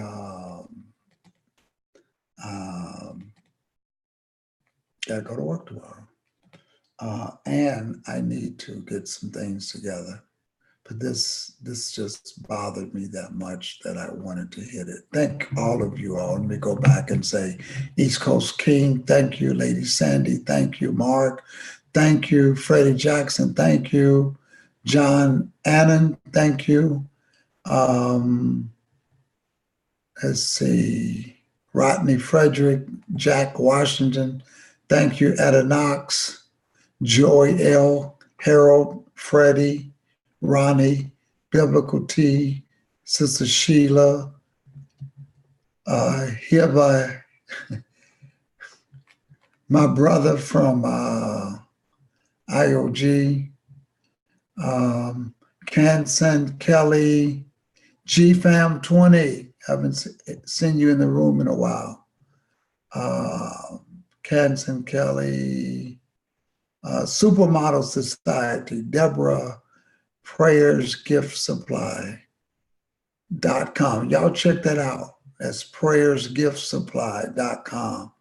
gotta go to work tomorrow, and I need to get some things together. But this just bothered me that much that I wanted to hit it. Thank all of you all. Let me go back and say, East Coast King, thank you, Lady Sandy, thank you, Mark, thank you, Freddie Jackson, thank you, John Annan, thank you. Let's see, Rodney Frederick, Jack Washington, thank you, Etta Knox, Joy L, Harold, Freddie, Ronnie, Biblical T, Sister Sheila, hereby my brother from IOG, Kansan, Kelly, GFAM 20, Haven't seen you in the room in a while. Canson Kelly, Supermodel Society, Deborah, prayersgiftsupply.com. Y'all check that out. That's prayersgiftsupply.com.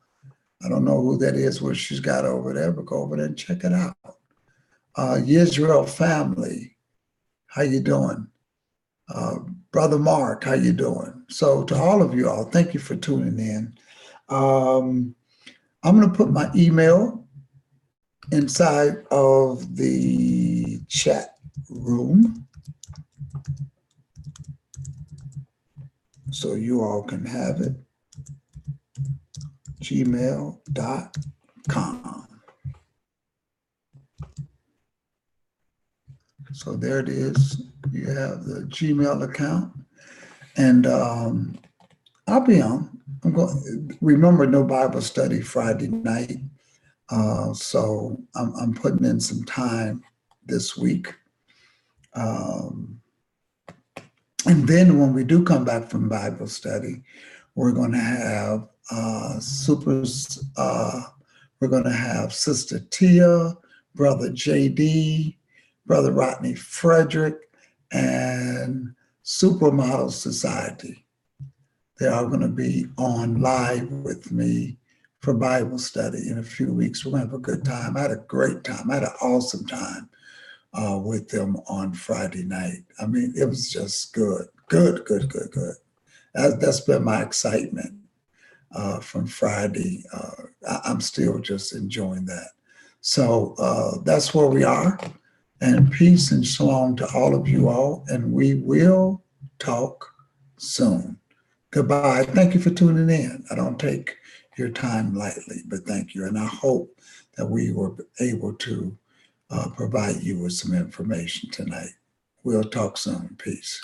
I don't know who that is, what she's got over there, but go over there and check it out. Yisrael family, how you doing? Brother Mark, how you doing? So to all of you all, thank you for tuning in. I'm going to put my email inside of the chat room so you all can have it. gmail.com. So there it is. You have the Gmail account. And I'll be on. I'm going. Remember, no Bible study Friday night. So I'm putting in some time this week. And then when we do come back from Bible study, we're going to have we're going to have Sister Tia, Brother JD, Brother Rodney Frederick, and Supermodel Society. They are going to be on live with me for Bible study in a few weeks. We're going to have a good time. I had a great time. I had an awesome time with them on Friday night. I mean, it was just good. That's been my excitement from Friday. I'm still just enjoying that. So that's where we are. And peace and shalom to all of you all. And we will talk soon. Goodbye. Thank you for tuning in. I don't take your time lightly, but thank you. And I hope that we were able to provide you with some information tonight. We'll talk soon. Peace.